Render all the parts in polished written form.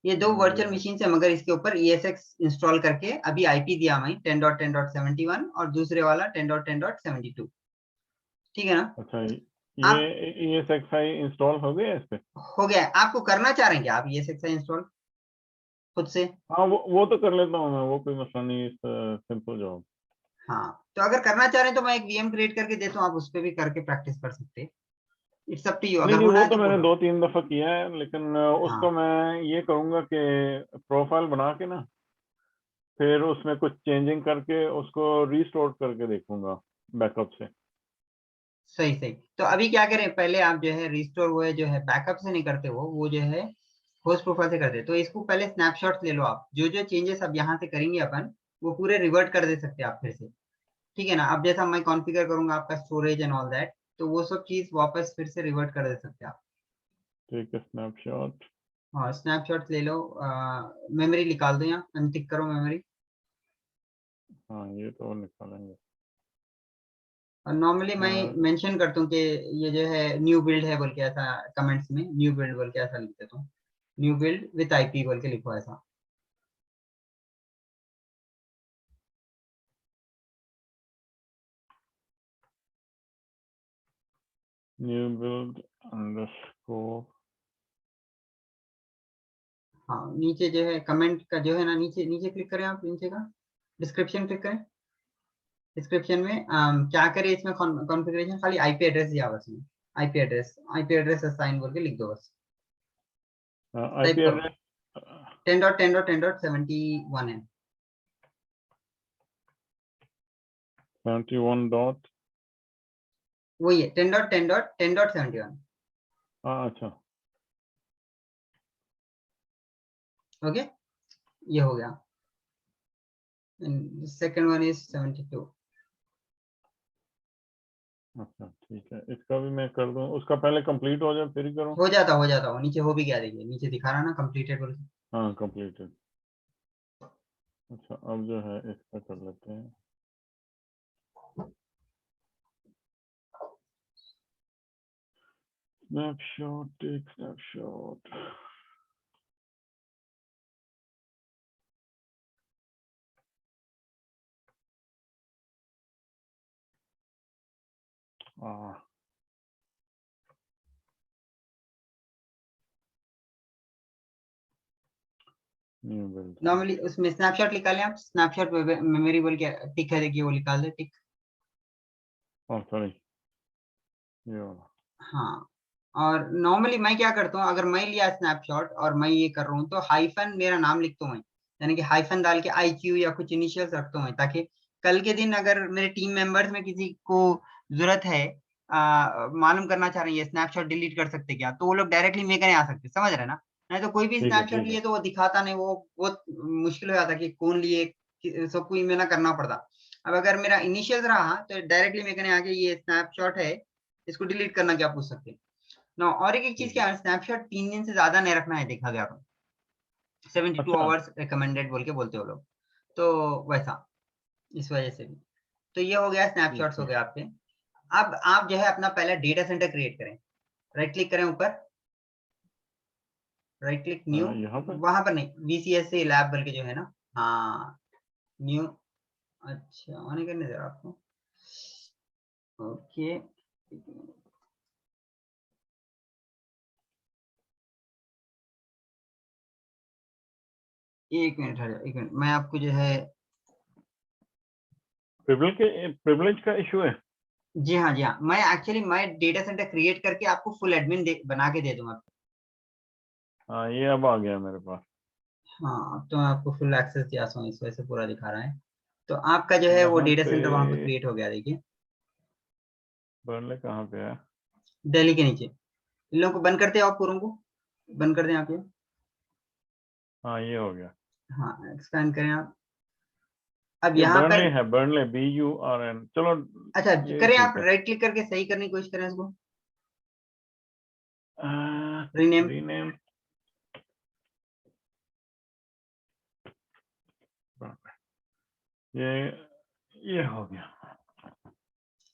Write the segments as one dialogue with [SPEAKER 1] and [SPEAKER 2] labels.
[SPEAKER 1] ये दो virtual machine है, मगर इसके ऊपर ESX इंस्टॉल करके अभी आईपी दिया मैं 10.10.71 और दूसरे वाला 10.10.72। ठीक है ना?
[SPEAKER 2] अच्छा,
[SPEAKER 1] आप
[SPEAKER 2] ये ESXi इंस्टॉल हो गया इस पे?
[SPEAKER 1] हो गया? आपको करना चाह रहे हैं क्या आप ESXi इंस्टॉल खुद से?
[SPEAKER 2] हाँ, वो तो कर लेता हूँ मैं, वो कोई मसला नहीं, सिंपल जॉब।
[SPEAKER 1] हाँ, तो अगर करना चाह रहे हैं तो मैं एक VM क्रिएट करके देता हूँ, आप उस पर भी करके प्रैक्टिस कर सकते हैं। इट्स अप टू यू,
[SPEAKER 2] नहीं
[SPEAKER 1] अगर
[SPEAKER 2] नहीं,
[SPEAKER 1] होना
[SPEAKER 2] वो
[SPEAKER 1] है
[SPEAKER 2] तो
[SPEAKER 1] तो
[SPEAKER 2] मैंने
[SPEAKER 1] बोलो।
[SPEAKER 2] 2-3 दफा किया है, लेकिन
[SPEAKER 1] हाँ
[SPEAKER 2] उसको मैं ये करूंगा कि प्रोफाइल बना के ना, फिर उसमें कुछ चेंजिंग करके उसको रीस्टोर करके देखूंगा बैकअप से।
[SPEAKER 1] सही सही। तो अभी क्या करें, पहले आप जो है रिस्टोर हुए जो है बैकअप से नहीं करते हो, वो जो है होस्ट प्रोफाइल से करते हैं। तो इसको पहले स्नैपशॉट ले लो आप, जो जो चेंजेस अब यहाँ से करेंगे अपन, वो पूरे रिवर्ट कर दे सकते हैं आप फिर से। ठीक है ना? अब जैसा मैं कॉन्फ़िगर करूंगा आपका स्टोरेज एंड ऑल दैट, तो वो सब चीज वापस फिर से रिवर्ट कर दे सकते हैं आप।
[SPEAKER 2] ठीक है, स्नैपशॉट।
[SPEAKER 1] हाँ, स्नैपशॉट ले लो। मेमोरी निकाल दो, यहाँ अनटिक करो मेमोरी।
[SPEAKER 2] हाँ, ये तो निकालेंगे।
[SPEAKER 1] और नॉर्मली मैं
[SPEAKER 2] हाँ,
[SPEAKER 1] मेंशन करता हूँ कि ये जो है न्यू बिल्ड है बोल के, ऐसा कमेंट्स में न्यू बिल्ड बोल के ऐसा लिख देता हूँ। न्यू बिल्ड विथ आईपी बोल के लिखो ऐसा।
[SPEAKER 2] New build underscore.
[SPEAKER 1] हाँ, नीचे जो है कमेंट का जो है ना, नीचे नीचे क्लिक करें आप, नीचे का डिस्क्रिप्शन क्लिक करें। डिस्क्रिप्शन में क्या करें, इसमें कॉन्फ़िगरेशन खाली आईपी एड्रेस दिया बस में। आईपी एड्रेस असाइन बोल के लिख दो बस। टाइप
[SPEAKER 2] आईपी
[SPEAKER 1] करो
[SPEAKER 2] एड्रेस
[SPEAKER 1] 10.10.10.71 है।
[SPEAKER 2] 71 डॉट।
[SPEAKER 1] वही है 10.10.10.71।
[SPEAKER 2] हाँ, अच्छा।
[SPEAKER 1] ओके, ये हो गया। Second one is 72।
[SPEAKER 2] अच्छा, ठीक है, इसका भी मैं कर दूं, उसका पहले कंप्लीट हो जाए फिर ही करूं।
[SPEAKER 1] हो जाता हो नीचे हो भी गया, देखिए नीचे दिखा रहा ना कंप्लीटेड बोल के।
[SPEAKER 2] हाँ, कंप्लीटेड। अच्छा, अब जो है इसका कर लेते हैं। Snapshot, take snapshot. हाँ, न्यू बिल्ड।
[SPEAKER 1] नॉर्मली उसमें स्नैपशॉट निकालें आप, स्नैपशॉट मेमोरी बोल के टिक है, देखिए वो निकाल दे टिक।
[SPEAKER 2] हाँ, सॉरी, ये वाला।
[SPEAKER 1] हाँ, और नॉर्मली मैं क्या करता हूँ, अगर मैं लिया स्नैपशॉट और मैं ये कर रहा हूँ, तो हाइफन मेरा नाम लिखता हूँ मैं, यानी कि हाइफन डाल के IQ या कुछ इनिशियल्स रखता हूँ मैं, ताकि कल के दिन अगर मेरे टीम मेंबर्स में किसी को जरूरत है, मालूम करना चाह रहे हैं ये स्नैपशॉट डिलीट कर सकते क्या, तो वो लोग डायरेक्टली मेरे कने आ सकते, समझ रहे हैं ना? नहीं तो कोई भी
[SPEAKER 2] ठीक है,
[SPEAKER 1] स्नैपशॉट
[SPEAKER 2] ठीक है।
[SPEAKER 1] लिए तो वो दिखाता नहीं, वो बहुत मुश्किल हो जाता कि कौन लिए, सबको ईमेल ना करना पड़ता। अब अगर मेरा इनिशियल रहा तो डायरेक्टली मेरे कने आके ये स्नैपशॉट है, इसको डिलीट करना क्या पूछ सकते हैं ना। और एक चीज
[SPEAKER 2] ठीक है।
[SPEAKER 1] क्या है, स्नैपशॉट 3 दिन से ज्यादा नहीं रखना है, देखा गया तो 72
[SPEAKER 2] अच्छा।
[SPEAKER 1] आवर्स रिकमेंडेड बोल के बोलते हो लोग, तो वैसा, इस वजह से भी। तो ये हो गया,
[SPEAKER 2] ठीक
[SPEAKER 1] स्नैपशॉट्स हो
[SPEAKER 2] है।
[SPEAKER 1] गए आपके। अब आप जो है अपना पहला डेटा सेंटर क्रिएट करें। राइट क्लिक करें ऊपर, राइट क्लिक न्यू।
[SPEAKER 2] यहाँ पर।
[SPEAKER 1] वहां पर नहीं, VCS से लैब बोल के जो है ना, हाँ, न्यू। अच्छा, होने करने दे रहा आपको। ओके, एक मिनट हट जाओ, एक मिनट, मैं आपको जो है,
[SPEAKER 2] प्रिविलेज का इशू है।
[SPEAKER 1] जी हाँ जी हाँ, मैं डेटा सेंटर क्रिएट करके आपको फुल एडमिन बना के दे दूंगा।
[SPEAKER 2] हाँ, ये अब आ गया मेरे पास।
[SPEAKER 1] हाँ, तो मैं आपको फुल एक्सेस दिया हूँ, इस वजह से पूरा दिखा रहा है। तो आपका जो है वो
[SPEAKER 2] यहाँ
[SPEAKER 1] डेटा
[SPEAKER 2] पे
[SPEAKER 1] सेंटर वहां पर क्रिएट हो गया, देखिए
[SPEAKER 2] बर्नले कहाँ पे है?
[SPEAKER 1] दिल्ली के नीचे। इन लोगों को बंद करते हैं, आप पूरों को बंद कर दें आप ये।
[SPEAKER 2] हाँ, ये हो गया।
[SPEAKER 1] हाँ, एक्सपैंड करें आप। अब
[SPEAKER 2] ये
[SPEAKER 1] यहाँ
[SPEAKER 2] बर्नले
[SPEAKER 1] पर,
[SPEAKER 2] है, बर्नले, BURN, चलो।
[SPEAKER 1] अच्छा
[SPEAKER 2] ये
[SPEAKER 1] करें, आप
[SPEAKER 2] ठीक है।
[SPEAKER 1] राइट क्लिक करके सही करने की कोशिश करें इसको, रीनेम।
[SPEAKER 2] रीनेम। ये हो गया।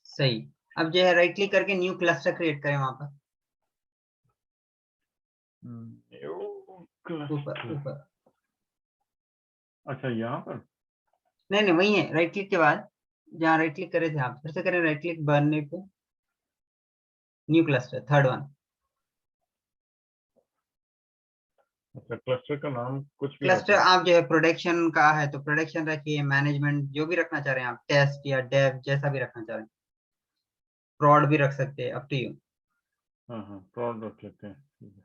[SPEAKER 1] सही। अब जो है राइट क्लिक करके न्यू क्लस्टर क्रिएट करें वहां पर। ऊपर।
[SPEAKER 2] अच्छा यहाँ पर
[SPEAKER 1] नहीं वही है, राइट क्लिक के बाद जहाँ राइट क्लिक करे थे आप, फिर से करें राइट क्लिक बनने पे, न्यू क्लस्टर, थर्ड वन।
[SPEAKER 2] अच्छा, क्लस्टर का नाम कुछ भी
[SPEAKER 1] क्लस्टर
[SPEAKER 2] रखो।
[SPEAKER 1] आप जो है प्रोडक्शन का है तो प्रोडक्शन रखिए, मैनेजमेंट जो भी रखना चाह रहे हैं आप, टेस्ट या डेव जैसा भी रखना चाह रहे हैं, प्रॉड भी रख सकते हैं, अप टू यू।
[SPEAKER 2] हाँ प्रॉड रख लेते हैं, ठीक है।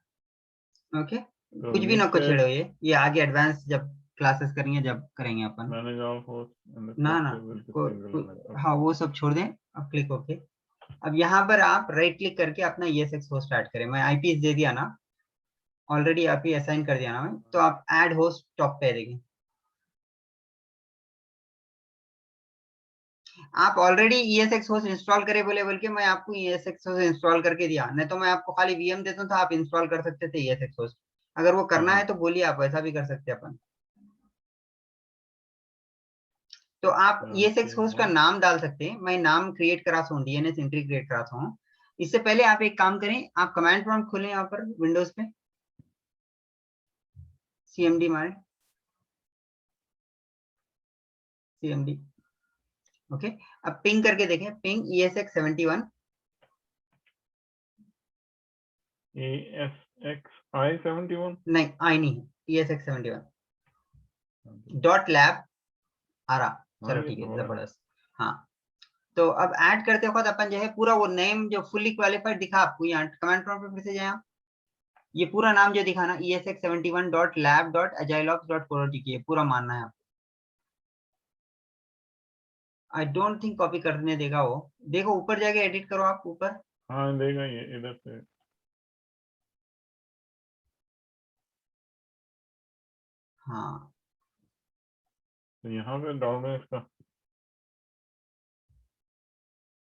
[SPEAKER 1] ओके,
[SPEAKER 2] तो
[SPEAKER 1] कुछ भी ना
[SPEAKER 2] नीचे
[SPEAKER 1] कुछ छेड़ो, ये आगे एडवांस जब क्लासेस करेंगे जब करेंगे अपन।
[SPEAKER 2] Manage all host and the
[SPEAKER 1] ना
[SPEAKER 2] cluster will be single network.
[SPEAKER 1] हाँ वो सब छोड़ दें, अब क्लिक ओके। अब यहाँ पर आप राइट क्लिक करके अपना ESX होस्ट ऐड करें। मैं आईपी दे दिया ना, ऑलरेडी आईपी असाइन कर दिया ना मैं, तो आप ऐड होस्ट टॉप पे देखें। आप ऑलरेडी ESX होस्ट इंस्टॉल करे बोल के मैं आपको ESX होस्ट इंस्टॉल करके दिया, नहीं तो मैं आपको खाली VM देता हूँ तो आप इंस्टॉल कर सकते थे ESX होस्ट। अगर वो करना है तो बोलिए, आप वैसा भी कर सकते हैं अपन। तो आप ESX होस्ट का नाम डाल सकते हैं, मैं नाम क्रिएट करा हूँ, DNS एंट्री क्रिएट करा हूँ। इससे पहले आप एक काम करें, आप कमांड प्रॉम्प्ट खोलें यहाँ पर विंडोज पे, CMD मारे, CMD। ओके, अब पिंग करके देखें, पिंग ESX71।
[SPEAKER 2] ESXi71
[SPEAKER 1] नहीं आई नहीं, ESX71.lab आ रहा। चलो
[SPEAKER 2] ये
[SPEAKER 1] ठीक
[SPEAKER 2] तो
[SPEAKER 1] है,
[SPEAKER 2] हो रहा है।
[SPEAKER 1] जबरदस्त। हाँ, तो अब ऐड करते वक्त अपन जो है पूरा वो नेम जो फुल्ली क्वालिफाइड दिखा आपको, यहाँ कमांड प्रॉम्प्ट पे फिर से जाए आप, ये पूरा नाम जो दिखा ना, ESX71.lab.agileops.co.uk, ये पूरा मानना है आपको। आई डोंट थिंक कॉपी करने देगा वो, देखो ऊपर जाके एडिट करो आप ऊपर।
[SPEAKER 2] हाँ देगा ये इधर से।
[SPEAKER 1] हाँ
[SPEAKER 2] तो यहाँ पे डाल दें इसका।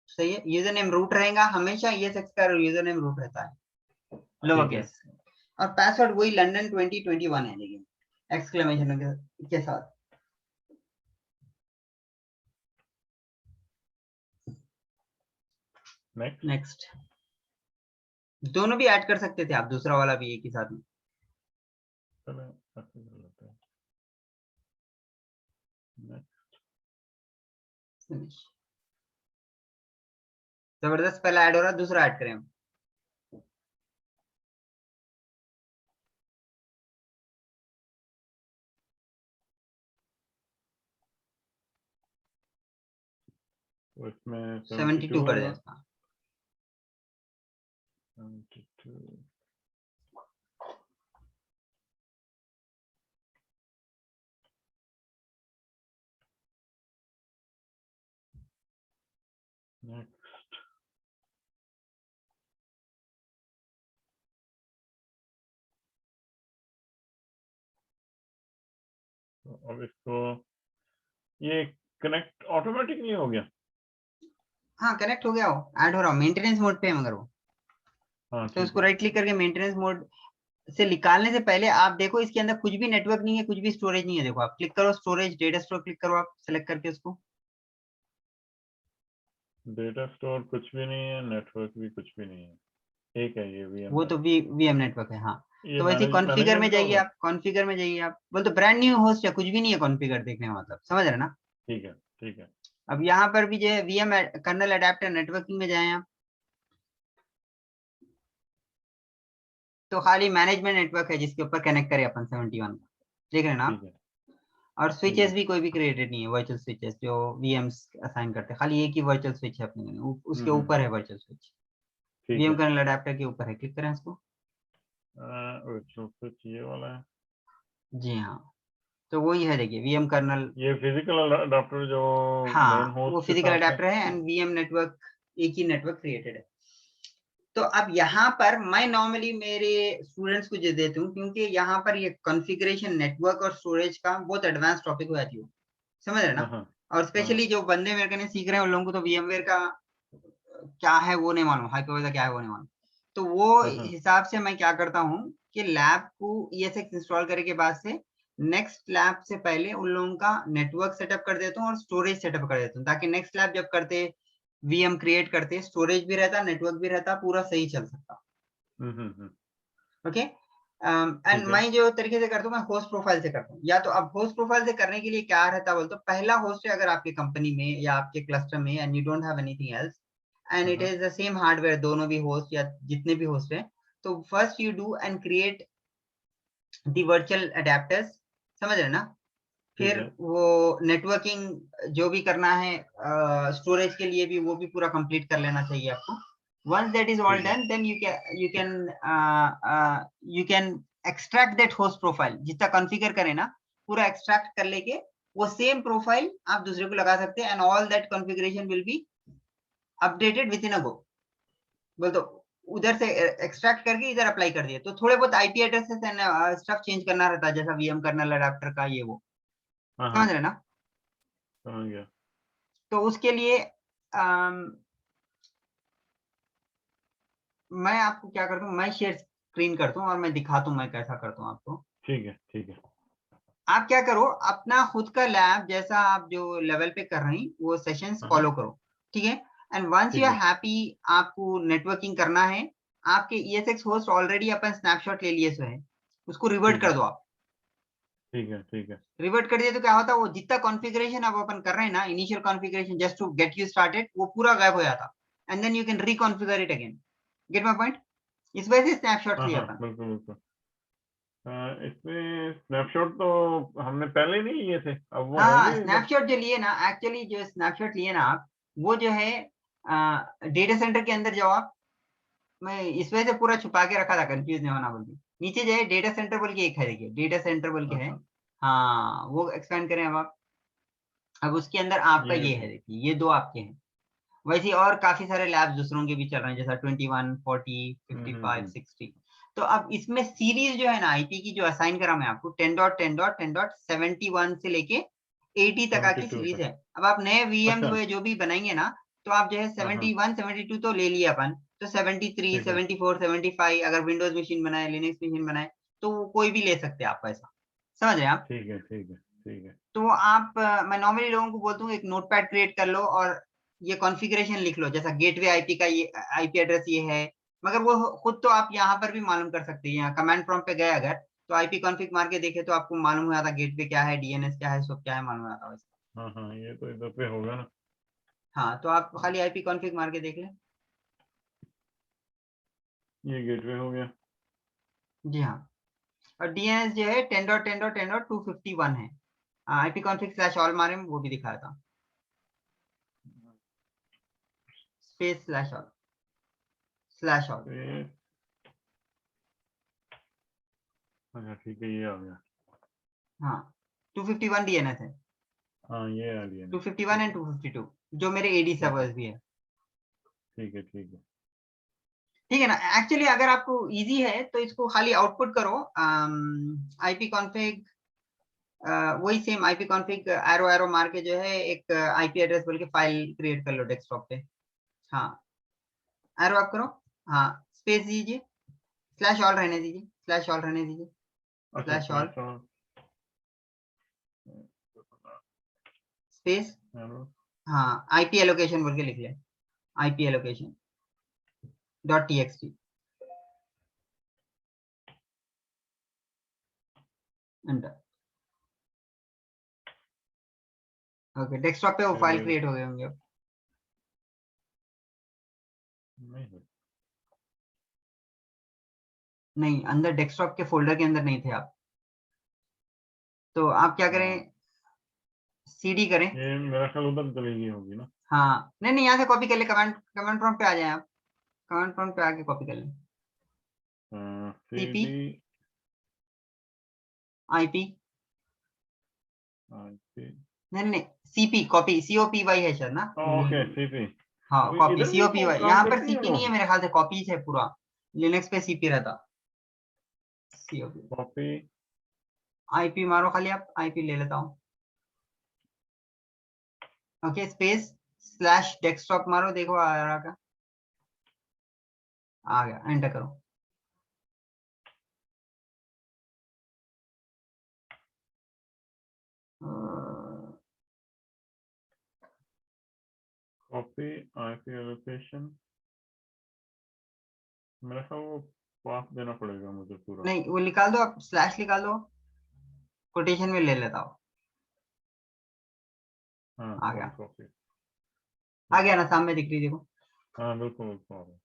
[SPEAKER 1] सही है, यूजर नेम रूट रहेगा हमेशा, ESX का यूजर नेम रूट रहता है, लोअर
[SPEAKER 2] ठीक है।
[SPEAKER 1] केस। और पासवर्ड वही लंदन 2021 है, लेकिन एक्सक्लेमेशन के साथ।
[SPEAKER 2] नेक्स्ट।
[SPEAKER 1] नेक्स्ट, दोनों भी ऐड कर सकते थे आप, दूसरा वाला भी एक ही साथ में।
[SPEAKER 2] चलें ऐसे कर लेते हैं। नेक्स्ट।
[SPEAKER 1] जबरदस्त, पहला ऐड हो रहा है, दूसरा ऐड करें हम।
[SPEAKER 2] तो इसमें
[SPEAKER 1] 72 कर दें
[SPEAKER 2] होगा।
[SPEAKER 1] उसका।
[SPEAKER 2] 72। नेक्स्ट। तो अब इसको ये कनेक्ट ऑटोमेटिकली हो गया।
[SPEAKER 1] हाँ कनेक्ट हो गया, हो ऐड हो रहा, मेंटेनेंस मोड पे है मगर वो।
[SPEAKER 2] हाँ
[SPEAKER 1] तो
[SPEAKER 2] ठीक
[SPEAKER 1] उसको
[SPEAKER 2] है।
[SPEAKER 1] राइट क्लिक करके मेंटेनेंस मोड से निकालने से पहले आप देखो इसके अंदर कुछ भी नेटवर्क नहीं है, कुछ भी स्टोरेज नहीं है। देखो आप क्लिक करो स्टोरेज, डेटा स्टोर क्लिक करो आप, सेलेक्ट करके उसको।
[SPEAKER 2] डेटा स्टोर कुछ भी नहीं है, नेटवर्क भी कुछ भी नहीं है। ठीक है, ये VM
[SPEAKER 1] वो
[SPEAKER 2] है।
[SPEAKER 1] तो VM नेटवर्क है हाँ।
[SPEAKER 2] ये
[SPEAKER 1] तो वैसे कॉन्फ़िगर में
[SPEAKER 2] मैनेजमेंट का
[SPEAKER 1] जाइए
[SPEAKER 2] होगा।
[SPEAKER 1] आप, कॉन्फ़िगर में जाइए आप, बोल तो ब्रांड न्यू होस्ट है, कुछ भी नहीं है कॉन्फ़िगर देखने का मतलब, समझ रहे ना।
[SPEAKER 2] ठीक है ठीक है।
[SPEAKER 1] अब यहाँ पर भी जो है VM कर्नल अडेप्टर नेटवर्किंग में जाए आप, तो खाली मैनेजमेंट नेटवर्क है जिसके ऊपर कनेक्ट करें अपन 71 का, देख रहे हैं ना आप।
[SPEAKER 2] ठीक है
[SPEAKER 1] और
[SPEAKER 2] ठीक
[SPEAKER 1] स्विचेस
[SPEAKER 2] है।
[SPEAKER 1] भी कोई भी क्रिएटेड नहीं है, वर्चुअल स्विचेस जो VMs असाइन करते हैं, खाली एक ही वर्चुअल स्विच है अपने में, उसके ऊपर है वर्चुअल स्विच,
[SPEAKER 2] ठीक
[SPEAKER 1] VM
[SPEAKER 2] है।
[SPEAKER 1] कर्नल अडेप्टर के ऊपर है, क्लिक करें इसको।
[SPEAKER 2] स्विच ये वाला है।
[SPEAKER 1] जी हाँ, तो वही है देखिए VM कर्नल।
[SPEAKER 2] ये फिजिकल अडाप्टर जो मेन
[SPEAKER 1] हाँ वो
[SPEAKER 2] होस्ट के
[SPEAKER 1] फिजिकल
[SPEAKER 2] साथ है।
[SPEAKER 1] अडेप्टर है एंड VM नेटवर्क, एक ही नेटवर्क क्रिएटेड है। तो अब यहाँ पर मैं नॉर्मली मेरे स्टूडेंट्स को जो देती हूँ, क्योंकि यहाँ पर ये कॉन्फ़िगरेशन नेटवर्क और स्टोरेज का बहुत एडवांस टॉपिक हो जाती है, समझ रहे
[SPEAKER 2] हाँ
[SPEAKER 1] ना।
[SPEAKER 2] हाँ
[SPEAKER 1] और स्पेशली जो बंदे मेरे कने सीख रहे हैं उन लोगों को तो VMware का क्या है वो नहीं मालूम, हाइपरवाइजर क्या है वो नहीं मालूम। तो वो
[SPEAKER 2] हाँ
[SPEAKER 1] हिसाब से मैं क्या करता हूँ कि लैब को ESX इंस्टॉल करने के बाद से नेक्स्ट लैब से पहले उन लोगों का नेटवर्क सेटअप कर देता हूँ और स्टोरेज सेटअप कर देता हूँ, ताकि नेक्स्ट लैब जब करते VM क्रिएट करते स्टोरेज भी रहता, नेटवर्क भी रहता, पूरा सही चल सकता। ओके, एंड मैं जो तरीके से करता हूँ, मैं होस्ट प्रोफाइल से करता हूँ। या तो अब होस्ट प्रोफाइल से करने के लिए क्या रहता है बोलते, पहला होस्ट है अगर आपकी कंपनी में या आपके क्लस्टर में, and you don't have anything else, and it is the same hardware, दोनों भी होस्ट या जितने भी होस्ट हैं, तो first you do and create the virtual adapters, समझ रहे ना। फिर वो नेटवर्किंग जो भी करना है, स्टोरेज के लिए भी वो भी पूरा कंप्लीट कर लेना चाहिए आपको। once that is all done, then you can extract that host profile, जितना कॉन्फ़िगर करें ना पूरा एक्सट्रैक्ट कर लेके वो सेम प्रोफाइल आप दूसरे को लगा सकते हैं, and all that configuration will be updated with in a go. बोल तो उधर से एक्सट्रैक्ट करके इधर अप्लाई कर दिए, तो थोड़े बहुत IP addresses and stuff change करना रहता है, जैसा वीएम कर्नल अडेप्टर का ये वो, समझ रहे ना।
[SPEAKER 2] समझ गया।
[SPEAKER 1] तो उसके लिए मैं आपको क्या करता हूँ, मैं शेयर स्क्रीन करता हूँ और मैं दिखाता हूँ मैं कैसा करता हूँ आपको।
[SPEAKER 2] ठीक है, ठीक है।
[SPEAKER 1] आप क्या करो, अपना खुद का लैब जैसा आप जो लेवल पे कर रहे हैं वो सेशंस फॉलो करो, ठीक है। And once you are happy, आपको नेटवर्किंग करना है, आपके ESX होस्ट ऑलरेडी अपन स्नैपशॉट ले लिए सो है, उसको रिवर्ट कर दो आप।
[SPEAKER 2] ठीक है, ठीक है।
[SPEAKER 1] रिवर्ट कर दिए तो क्या होता है, वो जितना कॉन्फ़िगरेशन आप ओपन कर रहे हैं ना, initial configuration just to get you started, वो पूरा गायब हो जाता, and then you can reconfigure it again. Get my point. इस वजह से स्नैपशॉट लिया अपन।
[SPEAKER 2] बिल्कुल, बिल्कुल। इसमें स्नैपशॉट तो हमने पहले नहीं लिए थे, अब वो
[SPEAKER 1] हाँ,
[SPEAKER 2] होंगे
[SPEAKER 1] स्नैपशॉट जो लिए ना, एक्चुअली जो स्नैपशॉट लिए ना आप, वो जो है डेटा सेंटर के अंदर जाओ आप। मैं इस वजह से पूरा छुपा के रखा था, कंफ्यूज नहीं होना बोल के। नीचे जो है डेटा सेंटर बोल के एक है, देखिए डेटा सेंटर बोल के है। हाँ, वो एक्सपेंड करें अब आप। अब उसके अंदर आपका ये है, देखिए ये दो आपके हैं। वैसे और काफी सारे लैब्स दूसरों के भी चल रहे हैं, जैसा 21, 40, 55, 60। तो अब इसमें सीरीज जो है ना आईपी की, जो असाइन करा मैं आपको 10.10.10.71 से लेके 80 तक की सीरीज है। अब आप नए वीएम जो भी बनाएंगे ना, तो आप जो है 71, 72 तो ले लिए अपन, तो 73, 74, 75 अगर विंडोज मशीन बनाए, लिनक्स मशीन बनाए, तो कोई भी ले सकते हैं आप, ऐसा समझ रहे हैं आप।
[SPEAKER 2] ठीक है, ठीक है, ठीक है।
[SPEAKER 1] तो आप मैं नॉर्मली लोगों को बोलता हूँ एक नोटपैड क्रिएट कर लो और ये कॉन्फ़िगरेशन लिख लो, जैसा गेटवे आईपी का ये आईपी एड्रेस ये है। मगर वो खुद तो आप यहाँ पर भी मालूम कर सकते हैं, यहाँ कमांड प्रॉम्प्ट पे गए अगर, तो आईपी कॉन्फ़िग मार के देखे तो आपको मालूम हो जाता गेटवे क्या है, डीएनएस क्या है, सब क्या है मालूम हो जाता वैसे।
[SPEAKER 2] हाँ, ये तो इधर पे होगा ना।
[SPEAKER 1] हाँ, तो आप खाली आईपी कॉन्फ़िग मार के देख लें।
[SPEAKER 2] ये गेटवे हो गया।
[SPEAKER 1] जी हाँ। और डीएनएस जो है 10.10.10.251 है। आईपी कॉन्फ़िग स्लैश ऑल मारे वो भी दिखाया था, space slash all slash all.
[SPEAKER 2] अच्छा, ठीक है, ये आ गया।
[SPEAKER 1] हाँ, 251 डीएनएस है,
[SPEAKER 2] हाँ, ये आ गया।
[SPEAKER 1] 251 एंड 252 जो मेरे एडी सर्वर्स भी है।
[SPEAKER 2] ठीक है, ठीक है।
[SPEAKER 1] ठीक है ना। एक्चुअली अगर आपको इजी है तो इसको खाली आउटपुट करो, आईपी कॉन्फ़िग, वही same IP config arrow arrow मार के जो है एक आईपी एड्रेस बोल के फाइल क्रिएट कर लो डेस्कटॉप पे। हाँ, एरो आप करो, हाँ स्पेस दीजिए, स्लैश ऑल रहने दीजिए, स्लैश ऑल रहने दीजिए,
[SPEAKER 2] अच्छा,
[SPEAKER 1] slash all
[SPEAKER 2] snapshot
[SPEAKER 1] space,
[SPEAKER 2] arrow.
[SPEAKER 1] हाँ आईपी एलोकेशन बोल के लिख ले, IP allocation dot TXT, enter. Okay, desktop पे वो फाइल क्रिएट हो गए होंगे अब। नहीं, अंदर डेस्कटॉप के फोल्डर के अंदर नहीं थे आप, तो आप क्या करें, सीडी करें।
[SPEAKER 2] ये मेरा ख्याल उधर चली गई होगी ना।
[SPEAKER 1] हाँ, नहीं नहीं, यहाँ से कॉपी कर ले, कमांड कमांड प्रॉम्प्ट पे आ जाए आप, कमांड प्रॉम्प्ट पे आके कॉपी कर ले। CP
[SPEAKER 2] CD
[SPEAKER 1] IP,
[SPEAKER 2] IP.
[SPEAKER 1] नहीं नहीं, सीपी कॉपी, COPY है शायद ना।
[SPEAKER 2] Okay, CP.
[SPEAKER 1] हाँ कॉपी
[SPEAKER 2] इधर भी वो
[SPEAKER 1] COPY,
[SPEAKER 2] काम
[SPEAKER 1] यहाँ पर
[SPEAKER 2] करती है
[SPEAKER 1] सीपी
[SPEAKER 2] वो।
[SPEAKER 1] नहीं है मेरे ख्याल से, कॉपी है पूरा, लिनक्स पे सीपी रहता। COPY
[SPEAKER 2] copy.
[SPEAKER 1] आईपी मारो खाली आप, आईपी ले लेता हूँ। ओके, स्पेस स्लैश डेस्कटॉप मारो, देखो आ रहा क्या, आ गया, एंटर करो।
[SPEAKER 2] Copy IP allocation. मेरा ख्याल वो पाथ देना पड़ेगा मुझे पूरा।
[SPEAKER 1] नहीं वो निकाल दो, आप स्लैश निकाल दो, कोटेशन में ले लेता हूँ।
[SPEAKER 2] हाँ
[SPEAKER 1] आ गया,
[SPEAKER 2] ओके
[SPEAKER 1] आ गया ना, सामने दिख रही देखो।
[SPEAKER 2] हाँ बिल्कुल बिल्कुल।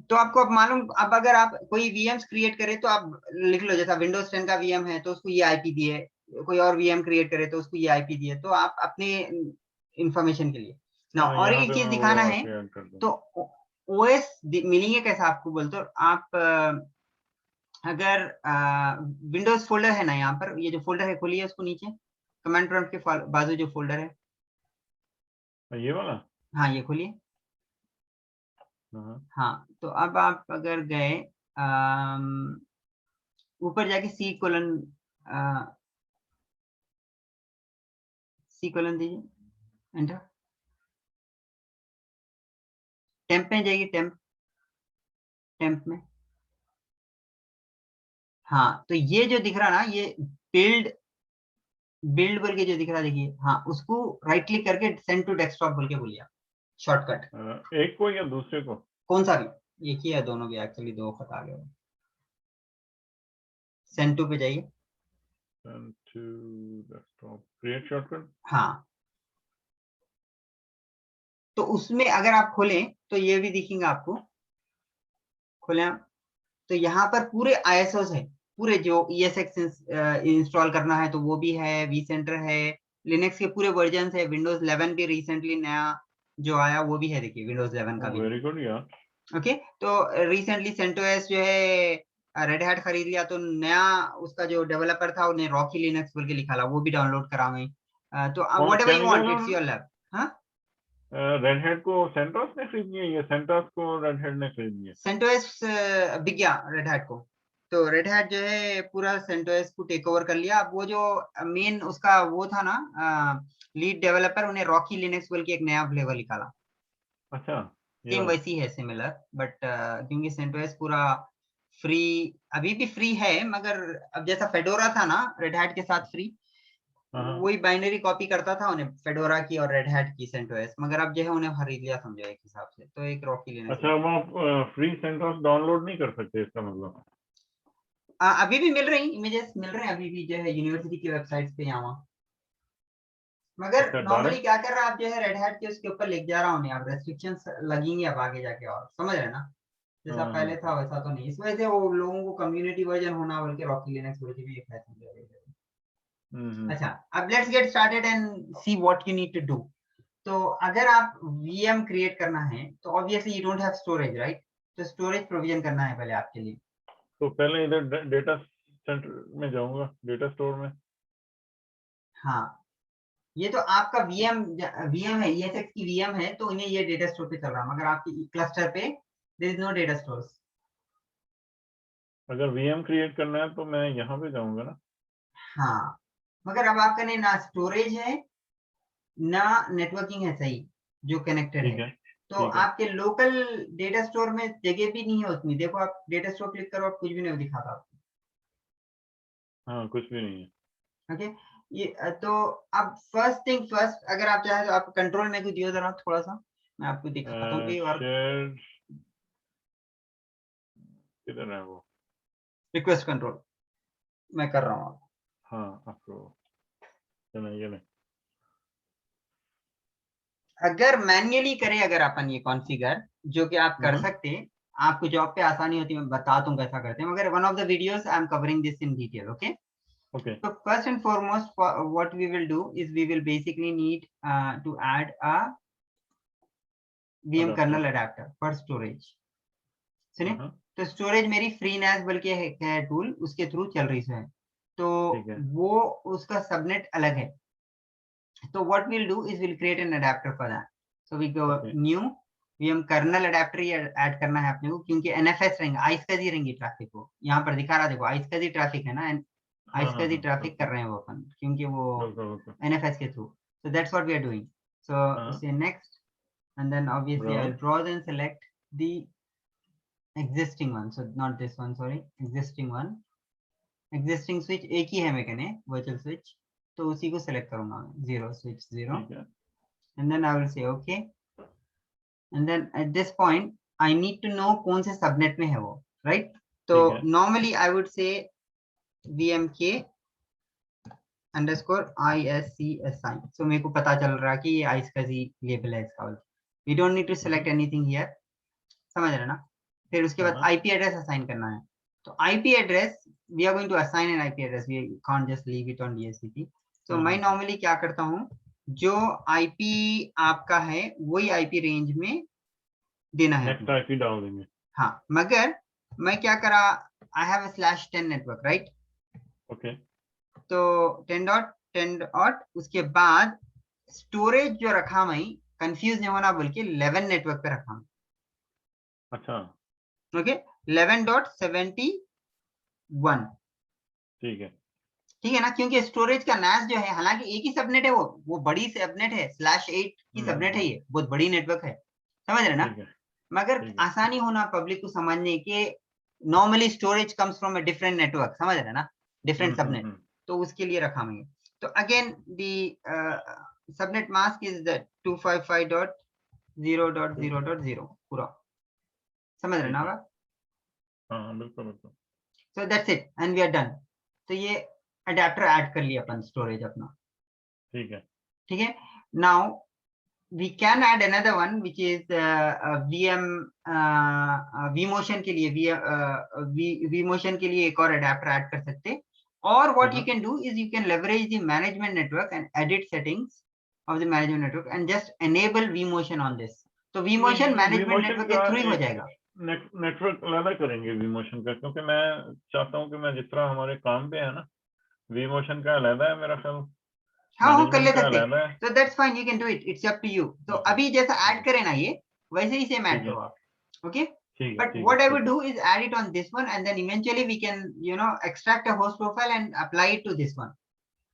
[SPEAKER 1] तो आपको अब मालूम, अब अगर आप कोई वीएम्स क्रिएट करे तो आप लिख लो, जैसा विंडोज 10 का वीएम है तो उसको ये आईपी दिए, कोई और वीएम क्रिएट करे तो उसको ये आईपी दिए, तो आप अपने इंफॉर्मेशन के लिए ना।
[SPEAKER 2] हाँ
[SPEAKER 1] और
[SPEAKER 2] यहाँ
[SPEAKER 1] एक
[SPEAKER 2] पे
[SPEAKER 1] चीज
[SPEAKER 2] मैं वो
[SPEAKER 1] दिखाना है,
[SPEAKER 2] आके ऐड कर दूँ।
[SPEAKER 1] तो ओएस मिलेंगे कैसा आपको बोल तो, आप अगर विंडोज फोल्डर है ना, यहाँ पर ये जो फोल्डर है खोलिए उसको, नीचे कमांड प्रॉम्प्ट के बाजू जो फोल्डर है,
[SPEAKER 2] ये वाला?
[SPEAKER 1] हाँ ये खोलिए।
[SPEAKER 2] हाँ
[SPEAKER 1] हाँ तो अब आप अगर गए ऊपर जाके सी कोलन दीजिए, एंटर। टेम्प में जाइए, टेम्प, टेम्प में। हाँ तो ये जो दिख रहा ना, ये बिल्ड बिल्ड बोल के जो दिख रहा देखिए, हाँ उसको राइट क्लिक करके सेंड टू डेस्कटॉप बोल के बोलिए शॉर्टकट।
[SPEAKER 2] एक को या दूसरे को?
[SPEAKER 1] कौन सा भी, एक ही है, दोनों भी एक्चुअली दो वक्त आ गए। सेंड टू पे जाइए।
[SPEAKER 2] Send to desktop. Create shortcut.
[SPEAKER 1] हाँ तो उसमें अगर आप खोलें तो ये भी दिखेंगे आपको, खोलें आप, तो यहाँ पर पूरे ISOs है, पूरे जो ESX इंस्टॉल करना है तो वो भी है, वी सेंटर है, लिनक्स के पूरे वर्जन है, विंडोज 11 भी रिसेंटली नया जो आया वो भी है, देखिए विंडोज 11 का भी।
[SPEAKER 2] वेरी गुड यार।
[SPEAKER 1] ओके तो रिसेंटली सेंटोस जो है रेड हैट खरीद लिया, तो नया उसका जो डेवलपर था उन्हें रॉकी लिनक्स बोल के लिखा ला, वो भी डाउनलोड करा मैं। तो
[SPEAKER 2] कौन
[SPEAKER 1] व्हाटएवर
[SPEAKER 2] क्या
[SPEAKER 1] यू वांट,
[SPEAKER 2] निकाला
[SPEAKER 1] इट्स योर लैब। हाँ
[SPEAKER 2] रेड हेड को सेंटोस ने खरीदनी है या सेंटोस को रेड हेड ने खरीदनी है?
[SPEAKER 1] सेंटोस बिक गया रेड हैट को, तो रेड हैट जो है पूरा सेंटोस को टेक ओवर कर लिया। अब वो जो मेन उसका वो था ना लीड डेवलपर, उन्हें रॉकी लिनक्स बोल के एक नया फ्लेवर निकाला।
[SPEAKER 2] अच्छा ये
[SPEAKER 1] सेम
[SPEAKER 2] वाला।
[SPEAKER 1] वैसी है, सिमिलर, बट क्योंकि सेंटोस पूरा फ्री, अभी भी फ्री है, मगर अब जैसा फेडोरा था ना रेड हैट के साथ फ्री,
[SPEAKER 2] हाँ
[SPEAKER 1] वही बाइनरी कॉपी करता था उन्हें, फेडोरा की और रेड हैट की सेंटोस, मगर अब जो है उन्हें खरीद लिया समझो एक हिसाब से, तो एक रॉकी लिनक्स।
[SPEAKER 2] अच्छा वो आप फ्री सेंटोस डाउनलोड नहीं कर सकते इसका मतलब?
[SPEAKER 1] अभी भी मिल रही इमेजेस, मिल रहे हैं अभी भी जो है यूनिवर्सिटी की वेबसाइट पे यहाँ वहाँ। मगर
[SPEAKER 2] अच्छा
[SPEAKER 1] नॉर्मली
[SPEAKER 2] डायरेक्ट।
[SPEAKER 1] क्या कर रहा है, आप जो है रेड हैट के उसके ऊपर लिख जा रहा हूँ, अब रेस्ट्रिक्शंस लगेंगे अब आगे जाके, और समझ रहे हैं ना, जैसा पहले था वैसा तो नहीं, इस वजह से वो लोगों को कम्युनिटी वर्जन होना बोल के रॉकी लिनक्स बोल के भी एक फैशन दे रहे थे। अच्छा अब let's get started and see what you need to do. तो अगर आप वीएम क्रिएट करना है तो obviously you don't have storage, right, तो स्टोरेज प्रोविजन करना है पहले आपके लिए।
[SPEAKER 2] तो पहले इधर डेटा सेंटर में जाऊंगा, डेटा स्टोर में।
[SPEAKER 1] हाँ ये तो आपका वीएम है, ESX की वीएम है, तो इन्हें ये डेटा स्टोर पे चल रहा है, मगर आपकी क्लस्टर पे there is no data stores.
[SPEAKER 2] अगर वीएम क्रिएट करना है तो मैं यहाँ पे जाऊंगा ना?
[SPEAKER 1] हाँ मगर अब आपका नहीं ना स्टोरेज है ना नेटवर्किंग है सही जो कनेक्टेड है,
[SPEAKER 2] ठीक है
[SPEAKER 1] तो
[SPEAKER 2] ठीक है।
[SPEAKER 1] आपके लोकल डेटा स्टोर में जगह भी नहीं है उसमें, देखो आप डेटा स्टोर क्लिक करो, आप कुछ भी नहीं दिखाता आपको।
[SPEAKER 2] हाँ कुछ भी नहीं है।
[SPEAKER 1] ओके ये तो अब फर्स्ट थिंग फर्स्ट, अगर आप चाहे तो आप कंट्रोल में कुछ दियो जरा थोड़ा सा, मैं आपको दिखाता हूँ कि, और
[SPEAKER 2] शेयर किधर है वो?
[SPEAKER 1] रिक्वेस्ट कंट्रोल मैं कर रहा हूँ।
[SPEAKER 2] हाँ आपको ये नहीं।
[SPEAKER 1] अगर मैन्युअली करें अगर अपन ये कॉन्फ़िगर, जो कि आप कर सकते हैं, आपको जॉब पे आसानी होती है, मैं बताता हूँ कैसा करते हैं, मगर one of the videos I am covering this in detail. Okay
[SPEAKER 2] okay
[SPEAKER 1] so first and foremost what we will do is we will basically need to add a VM kernel adapter for storage। सुनिए, तो storage मेरी free नैस बल्कि है tool, उसके through चल रही है, तो
[SPEAKER 2] ठीक है
[SPEAKER 1] वो उसका सबनेट अलग है। तो what we'll do is we'll create an adapter for that, so we go
[SPEAKER 2] okay
[SPEAKER 1] new VM kernel adapter ये ऐड करना है अपने को, क्योंकि NFS रहेंगे, आइसका जी रहेंगी ट्रैफिक को, यहाँ पर दिखा रहा देखो आइसका जी ट्रैफिक है ना, आइसका जी ट्रैफिक कर रहे हैं वो अपन, क्योंकि वो NFS के through, so that's what we are doing। so say next and then obviously I'll browse and select the existing one, so not this one, sorry, existing one, existing switch एक ही है मैं कहने virtual switch, तो उसी को select करूंगा मैं, 0 switch 0 and then I will say okay, and then at this point I need to know कौन से subnet में है वो, right, तो normally I would say vmk underscore ISCSI, सो मेरे को पता चल रहा है कि ये ISCSI लेबल है इसका। We don't need to select anything here, समझ रहे ना। फिर उसके बाद IP एड्रेस असाइन करना है। तो IP address we are going to assign an IP address, we can't just leave it on DHCP। तो मैं नॉर्मली क्या करता हूँ, जो IP आपका है वही IP रेंज में देना है।
[SPEAKER 2] नेक्स्ट IP डाल देंगे।
[SPEAKER 1] हाँ, मगर मैं क्या करा, I have /10 network, right.
[SPEAKER 2] Okay.
[SPEAKER 1] तो 10.10 उसके बाद स्टोरेज जो रखा मैं, कंफ्यूज नहीं होना बोल के 11 नेटवर्क पे रखा।
[SPEAKER 2] अच्छा,
[SPEAKER 1] ओके, 11.71।
[SPEAKER 2] ठीक है
[SPEAKER 1] ना, क्योंकि स्टोरेज का NAS जो है, हालांकि एक ही सबनेट है, वो बड़ी सबनेट है, /8 की सबनेट है, ये बहुत बड़ी नेटवर्क है, समझ रहे ना। मगर आसानी होना पब्लिक को समझने के, normally storage comes from a different network, समझ रहे ना, डिफरेंट सबनेट। तो उसके लिए रखा मैं। तो again the subnet mask is 255.0.0.0 पूरा, समझ रहे ना बात।
[SPEAKER 2] हाँ बिल्कुल बिल्कुल।
[SPEAKER 1] So that's it and we are done. तो ये अडेप्टर ऐड कर लिया अपन स्टोरेज अपना, ठीक है। Now we can add another one which is VM vMotion के लिए vMotion के लिए एक और अडेप्टर ऐड कर सकते। और what you can do is you can leverage the management network and edit settings of the management network and just enable vMotion on this। तो vMotion management network के थ्रू ही हो जाएगा।
[SPEAKER 2] नेटवर्क अलग करेंगे vMotion का, क्योंकि मैं चाहता हूँ कि मैं जिस तरह हमारे काम पे है ना, vMotion का अलग है मेरा ख्याल।
[SPEAKER 1] हाँ, वो कर ले सकते हैं। तो that's fine, you can do it, it's up to you. तो अभी जैसा ऐड करें ना, ये वैसे ही सेम ऐड करो आप, okay. But what I would do is add it on this one and then eventually we can, extract a host profile and apply it to this one,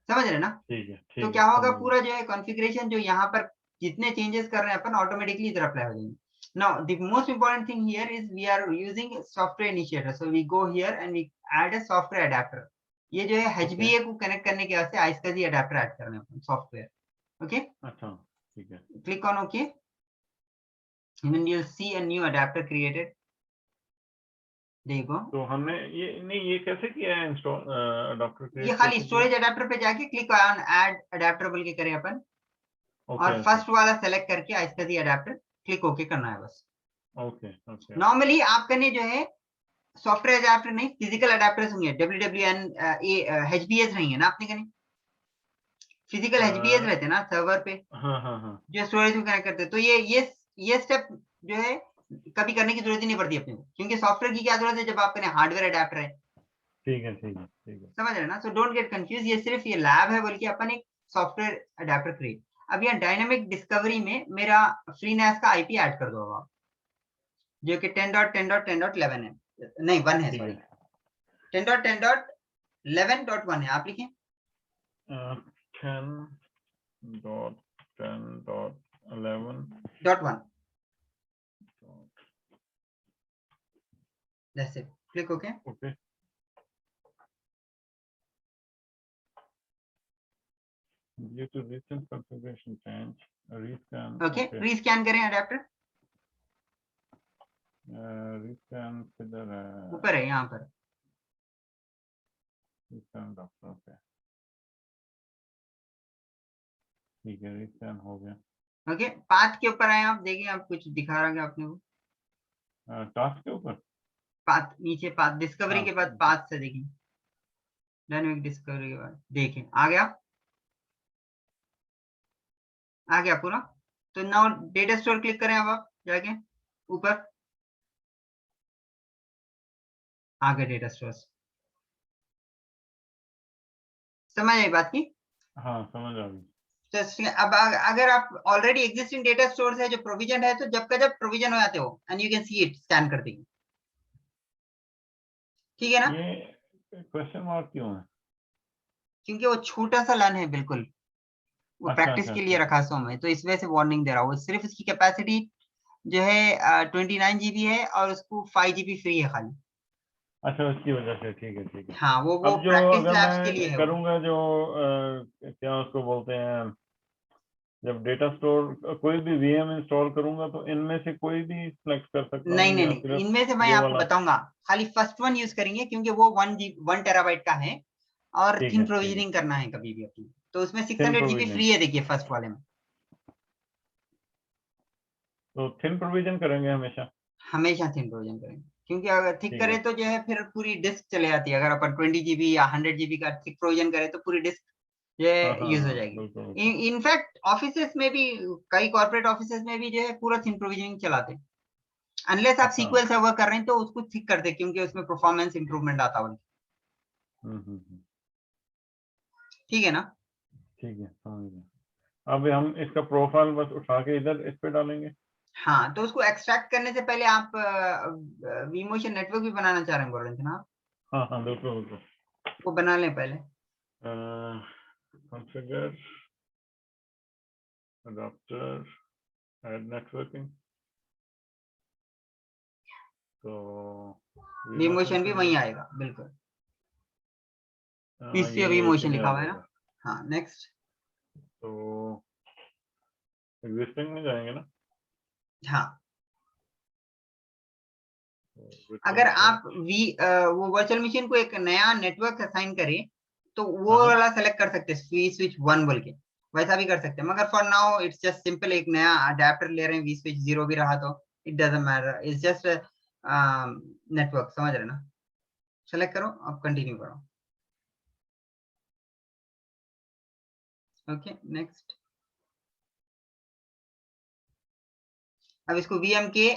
[SPEAKER 1] समझ रहे ना। तो क्या होगा, पूरा जो है कॉन्फ़िगरेशन जो यहाँ पर जितने चेंजेस कर रहे हैं अपन, ऑटोमेटिकली इधर अप्लाई हो जाएंगे। Now the most important thing here is we are using software initiator, so we go here and we add a software adapter। ये जो है HBA को कनेक्ट करने के वास्ते ISCSI अडेप्टर ऐड करने हैं सॉफ्टवेयर, ओके।
[SPEAKER 2] अच्छा, ठीक है।
[SPEAKER 1] Click on okay, and then you'll see a new adapter created। देखो, तो
[SPEAKER 2] हमने ये कैसे किया है इंस्टॉल अडेप्टर?
[SPEAKER 1] ये खाली स्टोरेज अडेप्टर पे जाके क्लिक ऑन ऐड अडेप्टर बोल के करें अपन, और फर्स्ट वाला सेलेक्ट करके ISCSI अडेप्टर क्लिक ओके करना है बस। ओके। नॉर्मली आपका ने जो है सॉफ्टवेयर अडेप्टर नहीं, फिजिकल अडेप्टर्स होंगे, WWN HBAs नहीं है ना आपने कहीं, फिजिकल HBAs रहते हैं ना सर्वर पे। हाँ। जो स्टोरेज को कनेक्ट करते हैं। तो ये स्टेप जो है कभी करने की जरूरत ही नहीं पड़ती अपने को, क्योंकि सॉफ्टवेयर की क्या जरूरत है जब आपके हार्डवेयर अडेप्टर है। ठीक है। समझ रहे ना। सो डोंट गेट कंफ्यूज, ये सिर्फ ये लैब है बोल के अपन एक सॉफ्टवेयर अडेप्टर क्रिएट। अब यहाँ डायनामिक डिस्कवरी में मेरा FreeNAS का IP ऐड कर दो आप, जो कि 10.10.10.11 है, नहीं 1 है, सॉरी 10.10.11.1 है। आप लिखें
[SPEAKER 2] 10.10.11.1।
[SPEAKER 1] That's it. Click OK.
[SPEAKER 2] Okay. Due to recent configuration change, rescan.
[SPEAKER 1] Okay, rescan करें अडेप्टर।
[SPEAKER 2] rescan किधर है?
[SPEAKER 1] ऊपर है, यहाँ पर।
[SPEAKER 2] rescan डॉक्टर, ओके ठीक है, rescan हो गया।
[SPEAKER 1] ओके, पाथ के ऊपर आए आप, देखें आप कुछ दिखा रहा है आपने को
[SPEAKER 2] टास्क के ऊपर,
[SPEAKER 1] पाथ नीचे, पाथ डिस्कवरी के बाद पाथ से देखिए, डायनामिक डिस्कवरी के बाद देखें आ गया पूरा। तो नाउ डेटा स्टोर क्लिक करें अब आप जाके ऊपर, आ गया डेटा स्टोर। समझ आई बात की?
[SPEAKER 2] हाँ समझ आ गई।
[SPEAKER 1] अब अगर आप ऑलरेडी एग्जिस्टिंग डेटा स्टोर है जो प्रोविजन है, तो जब का जब प्रोविजन हो जाते हो and you can see it, scan कर देंगे, ठीक है ना।
[SPEAKER 2] ये क्वेश्चन मार्क क्यों है?
[SPEAKER 1] क्योंकि वो छोटा सा लन है, बिल्कुल वो प्रैक्टिस के लिए रखा सो मैं, तो इस वजह से वार्निंग दे रहा हूँ। सिर्फ इसकी कैपेसिटी जो है 29 GB है और उसको 5 GB फ्री है खाली।
[SPEAKER 2] अच्छा, उसकी वजह से, ठीक है।
[SPEAKER 1] हाँ, वो
[SPEAKER 2] अब जो
[SPEAKER 1] प्रैक्टिस
[SPEAKER 2] अगर
[SPEAKER 1] लैब्स के लिए
[SPEAKER 2] मैं
[SPEAKER 1] है
[SPEAKER 2] करूंगा, जो क्या उसको बोलते हैं, जब डेटा स्टोर कोई भी वीएम इंस्टॉल करूंगा तो इनमें से कोई भी सिलेक्ट कर सकता हूँ
[SPEAKER 1] नहीं नहीं
[SPEAKER 2] या
[SPEAKER 1] नहीं,
[SPEAKER 2] सिर्फ
[SPEAKER 1] इनमें से मैं
[SPEAKER 2] ये
[SPEAKER 1] आपको
[SPEAKER 2] वाला?
[SPEAKER 1] बताऊंगा। खाली फर्स्ट वन यूज करेंगे क्योंकि वो 1 टेराबाइट का है और
[SPEAKER 2] ठीक
[SPEAKER 1] थिन
[SPEAKER 2] है, ठीक है।
[SPEAKER 1] प्रोविजनिंग करना है कभी भी अपनी, तो उसमें
[SPEAKER 2] थिन
[SPEAKER 1] 600 GB
[SPEAKER 2] प्रोविजनिंग,
[SPEAKER 1] फ्री है, देखिए फर्स्ट वाले में।
[SPEAKER 2] तो थिन प्रोविजन करेंगे हमेशा।
[SPEAKER 1] हमेशा थिन प्रोविजन करेंगे, क्योंकि अगर थिक
[SPEAKER 2] ठीक
[SPEAKER 1] करे
[SPEAKER 2] है।
[SPEAKER 1] तो जो है फिर पूरी डिस्क चले जाती है। अगर अपन 20 GB या 100 GB का थिक प्रोविजन करें तो पूरी डिस्क ये
[SPEAKER 2] हाँ हाँ
[SPEAKER 1] यूज हो
[SPEAKER 2] हाँ,
[SPEAKER 1] जाएगी।
[SPEAKER 2] बिल्कुल बिल्कुल।
[SPEAKER 1] इनफैक्ट ऑफिसेस में भी, कई कॉर्पोरेट ऑफिसेस में भी जो है पूरा थिन प्रोविजनिंग चलाते हैं। अनलेस आप
[SPEAKER 2] अच्छा।
[SPEAKER 1] सीक्वल सर्वर कर रहे हैं तो उसको थिक करते हैं, क्योंकि उसमें परफॉर्मेंस इंप्रूवमेंट आता है।
[SPEAKER 2] हम्म।
[SPEAKER 1] ठीक है ना?
[SPEAKER 2] ठीक है, समझ गया। अब हम इसका प्रोफाइल बस उठा के इधर इस पे डालेंगे।
[SPEAKER 1] हाँ, तो उसको एक्सट्रैक्ट करने से पहले आप वीमोशन नेटवर्क भी बनाना चाह रहे हैं, बोल रहे थे ना आप?
[SPEAKER 2] हाँ हाँ, बिल्कुल बिल्कुल।
[SPEAKER 1] वो बना लें पहले।
[SPEAKER 2] कॉन्फ़िगर अडॉप्टर ऐड नेटवर्किंग, तो
[SPEAKER 1] वीमोशन भी
[SPEAKER 2] पे
[SPEAKER 1] वहीं
[SPEAKER 2] गए।
[SPEAKER 1] आएगा, बिल्कुल।
[SPEAKER 2] हाँ,
[SPEAKER 1] पीसी
[SPEAKER 2] ये
[SPEAKER 1] अभी
[SPEAKER 2] एक ही
[SPEAKER 1] मोशन
[SPEAKER 2] में
[SPEAKER 1] लिखा
[SPEAKER 2] आ
[SPEAKER 1] हुआ है ना?
[SPEAKER 2] जाएगा।
[SPEAKER 1] हाँ, नेक्स्ट।
[SPEAKER 2] तो एग्जिस्टिंग में जाएंगे ना?
[SPEAKER 1] हाँ,
[SPEAKER 2] तो
[SPEAKER 1] अगर
[SPEAKER 2] virtual
[SPEAKER 1] आप
[SPEAKER 2] switch,
[SPEAKER 1] वो वर्चुअल मशीन को एक नया नेटवर्क असाइन करें तो वो
[SPEAKER 2] हाँ हाँ।
[SPEAKER 1] वाला सेलेक्ट कर सकते हैं, वी स्विच 1 बोल के। वैसा भी कर सकते हैं, मगर for now it's just simple, एक नया अडेप्टर ले रहे हैं, वी स्विच 0 भी रहा तो it doesn't matter, it's just network, समझ रहे ना? सेलेक्ट करो, अब कंटिन्यू करो। Okay, next. अब इसको वीएम के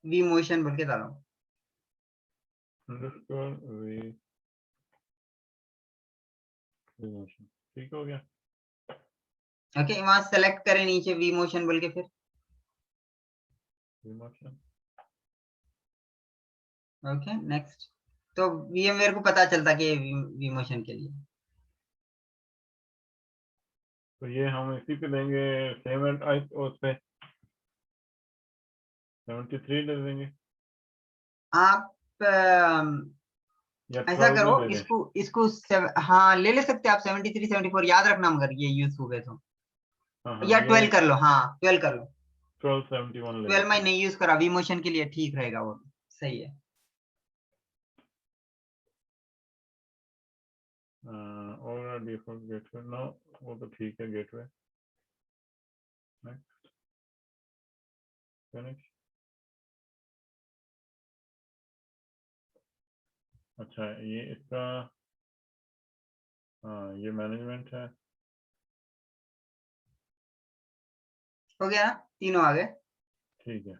[SPEAKER 1] वी मोशन बोल के डालो।
[SPEAKER 2] अंडरस्कोर वी, ठीक हो गया।
[SPEAKER 1] ओके, वहां सेलेक्ट करें नीचे वी मोशन बोल के, फिर
[SPEAKER 2] विमोशन।
[SPEAKER 1] Okay, next. तो वीएमवेयर को पता चलता कि वी मोशन के लिए।
[SPEAKER 2] तो ये हम इसी पे देंगे, सेम एंड उस पे 73 दे देंगे
[SPEAKER 1] आप
[SPEAKER 2] या
[SPEAKER 1] ऐसा
[SPEAKER 2] 12
[SPEAKER 1] करो,
[SPEAKER 2] में दे दें?
[SPEAKER 1] इसको इसको हाँ ले सकते हैं आप, 73 74 याद रखना, मगर ये यूज हो गए तो।
[SPEAKER 2] हाँ हाँ,
[SPEAKER 1] या
[SPEAKER 2] ये
[SPEAKER 1] 12 कर लो, हाँ 12 कर लो।
[SPEAKER 2] 1271 ले
[SPEAKER 1] 12
[SPEAKER 2] लेते
[SPEAKER 1] मैं
[SPEAKER 2] हैं।
[SPEAKER 1] नहीं यूज करा, वी मोशन के लिए ठीक रहेगा वो, सही है।
[SPEAKER 2] और डिफॉल्ट गेटवे नो, वो तो ठीक है गेटवे। Next, finish. अच्छा, ये इसका, हाँ ये मैनेजमेंट है।
[SPEAKER 1] हो गया ना? तीनों आ गए।
[SPEAKER 2] ठीक है।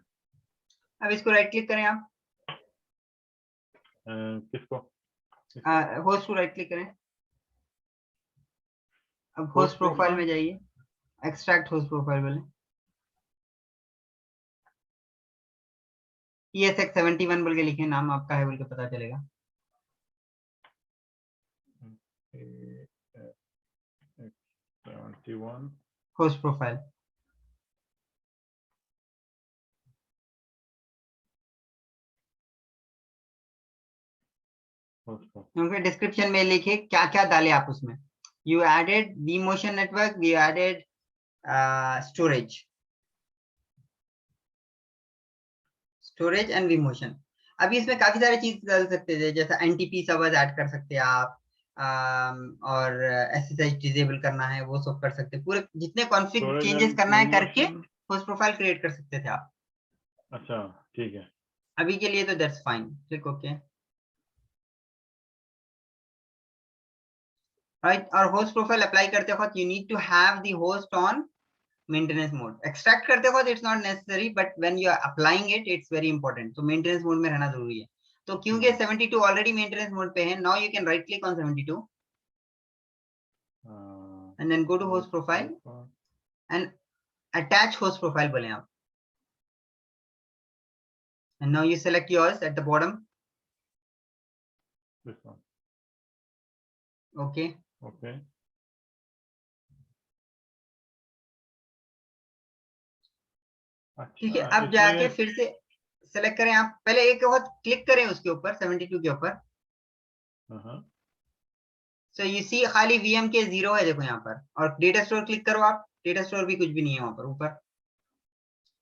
[SPEAKER 1] अब इसको राइट क्लिक करें आप,
[SPEAKER 2] किसको किसको?
[SPEAKER 1] होस्ट को राइट क्लिक करें। अब होस्ट
[SPEAKER 2] होस्ट
[SPEAKER 1] प्रोफाइल में
[SPEAKER 2] प्रोफाइल।
[SPEAKER 1] जाइए, एक्सट्रैक्ट होस्ट प्रोफाइल बोले, ESX71 बोल के लिखे, नाम आपका है बोल के पता चलेगा।
[SPEAKER 2] 71
[SPEAKER 1] होस्ट प्रोफाइल,
[SPEAKER 2] होस्ट प्रोफाइल।
[SPEAKER 1] क्योंकि डिस्क्रिप्शन में लिखे क्या क्या डाले आप उसमें। You added vMotion network, we added storage and vMotion. अभी इसमें काफी सारी चीज डाल सकते थे, जैसे एनटीपी सर्वर्स ऐड कर सकते हैं आप, और SSH डिसेबल करना है वो सब कर सकते हैं, पूरे जितने कॉन्फ़िग
[SPEAKER 2] स्टोरेज
[SPEAKER 1] चेंजेस
[SPEAKER 2] एंड
[SPEAKER 1] करना है करके
[SPEAKER 2] विमोशन।
[SPEAKER 1] होस्ट प्रोफाइल क्रिएट कर सकते थे आप।
[SPEAKER 2] अच्छा, ठीक है।
[SPEAKER 1] अभी के लिए तो that's fine, click okay. Right, और होस्ट प्रोफाइल अप्लाई करते वक्त you need to have the host on maintenance mode. Extract करते वक्त it's not necessary, but when you are applying it it's very important, तो मेंटेनेंस मोड में रहना जरूरी है। तो क्योंकि 72 ऑलरेडी मेंटेनेंस मोड पे है, now you can write click on 72 and then go to host
[SPEAKER 2] host
[SPEAKER 1] profile
[SPEAKER 2] profile.
[SPEAKER 1] and attach host profile बोले आप, and now you select yours at the bottom. Okay,
[SPEAKER 2] okay.
[SPEAKER 1] ठीक है।
[SPEAKER 2] अच्छा,
[SPEAKER 1] अब जाके
[SPEAKER 2] इसमें।
[SPEAKER 1] फिर से सेलेक्ट करें आप, पहले एक बहुत क्लिक करें उसके ऊपर 72 के ऊपर। सो यू सी खाली वीएम के 0 है, देखो यहाँ पर, और डेटा स्टोर क्लिक करो आप, डेटा स्टोर भी कुछ भी नहीं है वहां पर,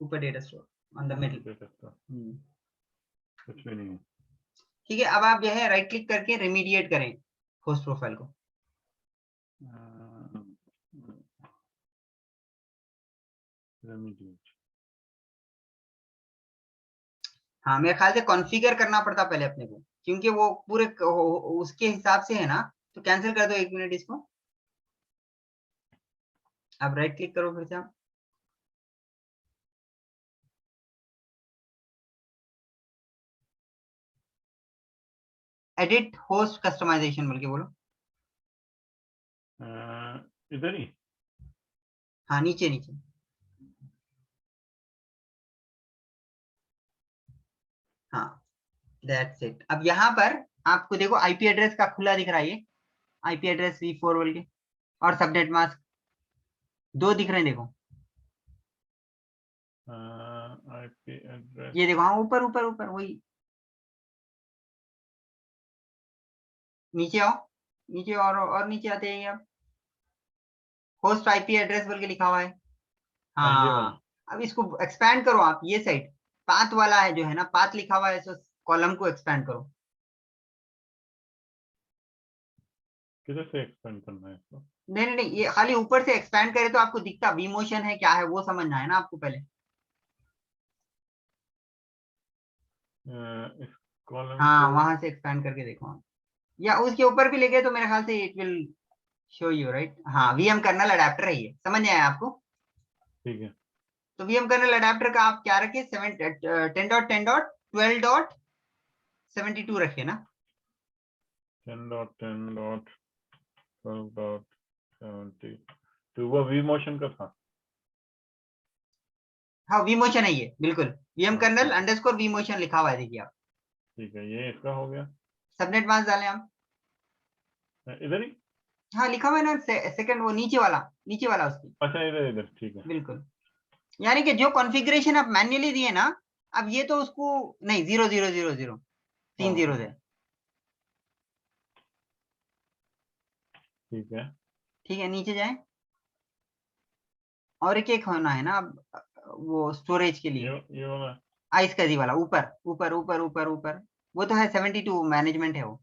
[SPEAKER 1] ऊपर data store on the middle,
[SPEAKER 2] कुछ भी नहीं है।
[SPEAKER 1] ठीक है। अब आप जो है राइट क्लिक करके रेमीडिएट करें होस्ट प्रोफाइल को। हाँ, मेरे ख्याल से कॉन्फ़िगर करना पड़ता पहले अपने को, क्योंकि वो पूरे उसके हिसाब से है ना। तो कैंसिल कर दो 1 मिनट इसको। अब राइट क्लिक करो फिर से आप, एडिट होस्ट कस्टमाइजेशन बोल के बोलो।
[SPEAKER 2] इधर ही,
[SPEAKER 1] हाँ नीचे नीचे, हाँ दैट्स इट। अब यहाँ पर आपको देखो आईपी एड्रेस का खुला दिख रहा है, ये आईपी एड्रेस v4 बोल के, और सबनेट मास्क 2 दिख रहे हैं देखो।
[SPEAKER 2] आईपी एड्रेस,
[SPEAKER 1] ये देखो, हाँ ऊपर ऊपर ऊपर वही, नीचे आओ, नीचे और नीचे आते हैं आप, होस्ट आईपी एड्रेस बोल के लिखा हुआ है।
[SPEAKER 2] ये वाला
[SPEAKER 1] हाँ, अब इसको एक्सपैंड करो आप, ये साइड पाथ वाला है जो है ना, पाथ लिखा हुआ है, तो कॉलम को एक्सपैंड करो।
[SPEAKER 2] किधर से एक्सपेंड करना है इसको?
[SPEAKER 1] नहीं नहीं नहीं, ये खाली ऊपर से एक्सपैंड करे तो आपको दिखता वी मोशन है क्या है, वो समझना है ना आपको पहले।
[SPEAKER 2] इस कॉलम
[SPEAKER 1] हाँ,
[SPEAKER 2] को,
[SPEAKER 1] वहां से एक्सपैंड करके देखो आप, या उसके ऊपर भी ले गए तो मेरे ख्याल से it will show you right. हाँ, वीएम कर्नल अडेप्टर है ये, समझ में आया आपको।
[SPEAKER 2] ठीक है।
[SPEAKER 1] तो वीएम कर्नल अडेप्टर का आप क्या रखे, 10.10.12.72 रखे ना।
[SPEAKER 2] 10.10.12.72 वो वी मोशन का था।
[SPEAKER 1] हाँ, वी मोशन है ये बिल्कुल, वीएम
[SPEAKER 2] हाँ
[SPEAKER 1] कर्नल
[SPEAKER 2] ठीक है,
[SPEAKER 1] अंडरस्कोर वी मोशन लिखा हुआ है, देखिए आप।
[SPEAKER 2] ठीक है, ये इसका हो गया।
[SPEAKER 1] सबनेट मास्क डालें आप।
[SPEAKER 2] इधर ही,
[SPEAKER 1] हाँ लिखा हुआ है ना, सेकंड वो नीचे वाला उसकी,
[SPEAKER 2] अच्छा इधर इधर, ठीक है।
[SPEAKER 1] बिल्कुल। यानी कि जो कॉन्फ़िगरेशन आप मैन्युअली दिए ना, अब ये तो उसको नहीं, 0000 3
[SPEAKER 2] हाँ
[SPEAKER 1] जीरो
[SPEAKER 2] हाँ
[SPEAKER 1] है।
[SPEAKER 2] ठीक है।
[SPEAKER 1] ठीक है, नीचे जाए, और एक होना है ना अब, वो स्टोरेज के लिए,
[SPEAKER 2] ये वाला,
[SPEAKER 1] आइस कजी वाला, ऊपर ऊपर ऊपर ऊपर ऊपर, वो तो है 72 मैनेजमेंट है वो।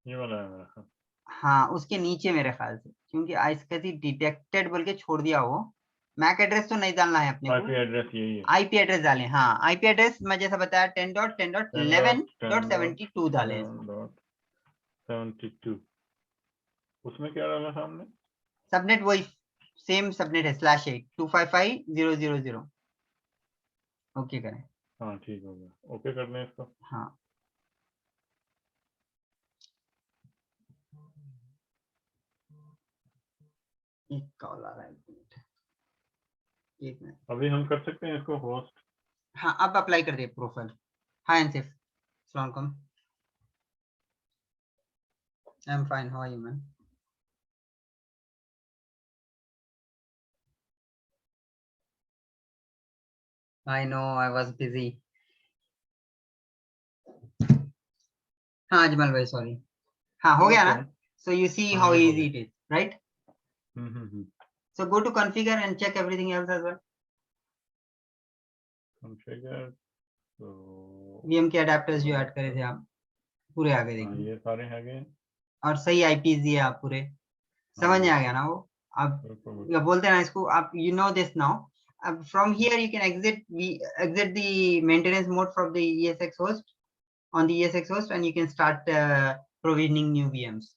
[SPEAKER 2] ये वाला है मेरा, हाँ।
[SPEAKER 1] हाँ, उसके नीचे मेरे ख्याल से, क्योंकि आइस कजी डिटेक्टेड बोल के छोड़ दिया वो। मैक एड्रेस तो नहीं डालना है अपने को,
[SPEAKER 2] आईपी एड्रेस यही है।
[SPEAKER 1] आईपी एड्रेस डालें। हाँ, आईपी एड्रेस मैं जैसा बताया 10.10.11.72 डालें इसको।
[SPEAKER 2] 10.10.11.72 उसमें क्या डाला सामने?
[SPEAKER 1] सबनेट वही सेम सबनेट है, /8 255 000। ओके करें।
[SPEAKER 2] हाँ ठीक हो गया, ओके कर लें इसको।
[SPEAKER 1] हाँ, एक कॉल आ रहा है, एक मिनट।
[SPEAKER 2] अभी हम कर सकते हैं इसको होस्ट।
[SPEAKER 1] हाँ, अब अप्लाई कर दिए प्रोफाइल। हाय अनसिफ, अस्सलाम वालेकुम। I am fine, how are you man? I know, I was busy. हाँ अजमल भाई, सॉरी। हाँ, हो
[SPEAKER 2] नो
[SPEAKER 1] गया ना।
[SPEAKER 2] प्रॉब्लम।
[SPEAKER 1] सो यू सी
[SPEAKER 2] हाँ
[SPEAKER 1] हाउ
[SPEAKER 2] ये हो
[SPEAKER 1] इजी
[SPEAKER 2] गया।
[SPEAKER 1] It is, right?
[SPEAKER 2] Hmm.
[SPEAKER 1] So go to configure and check everything else as well.
[SPEAKER 2] Configure, तो
[SPEAKER 1] वीएम के अडेप्टर्स जो ऐड करे थे आप, पूरे आगे
[SPEAKER 2] हाँ
[SPEAKER 1] देखिए,
[SPEAKER 2] ये सारे हैं गए।
[SPEAKER 1] और सही आईपीज दिए आप पूरे,
[SPEAKER 2] हाँ
[SPEAKER 1] समझ में आ
[SPEAKER 2] बिल्कुल
[SPEAKER 1] गया ना वो। अब
[SPEAKER 2] बिल्कुल।
[SPEAKER 1] या बोलते हैं ना इसको, आप यू नो दिस नाउ। अब from here you can exit the maintenance mode from the ESX host, on the ESX host, and you can start provisioning new VMs.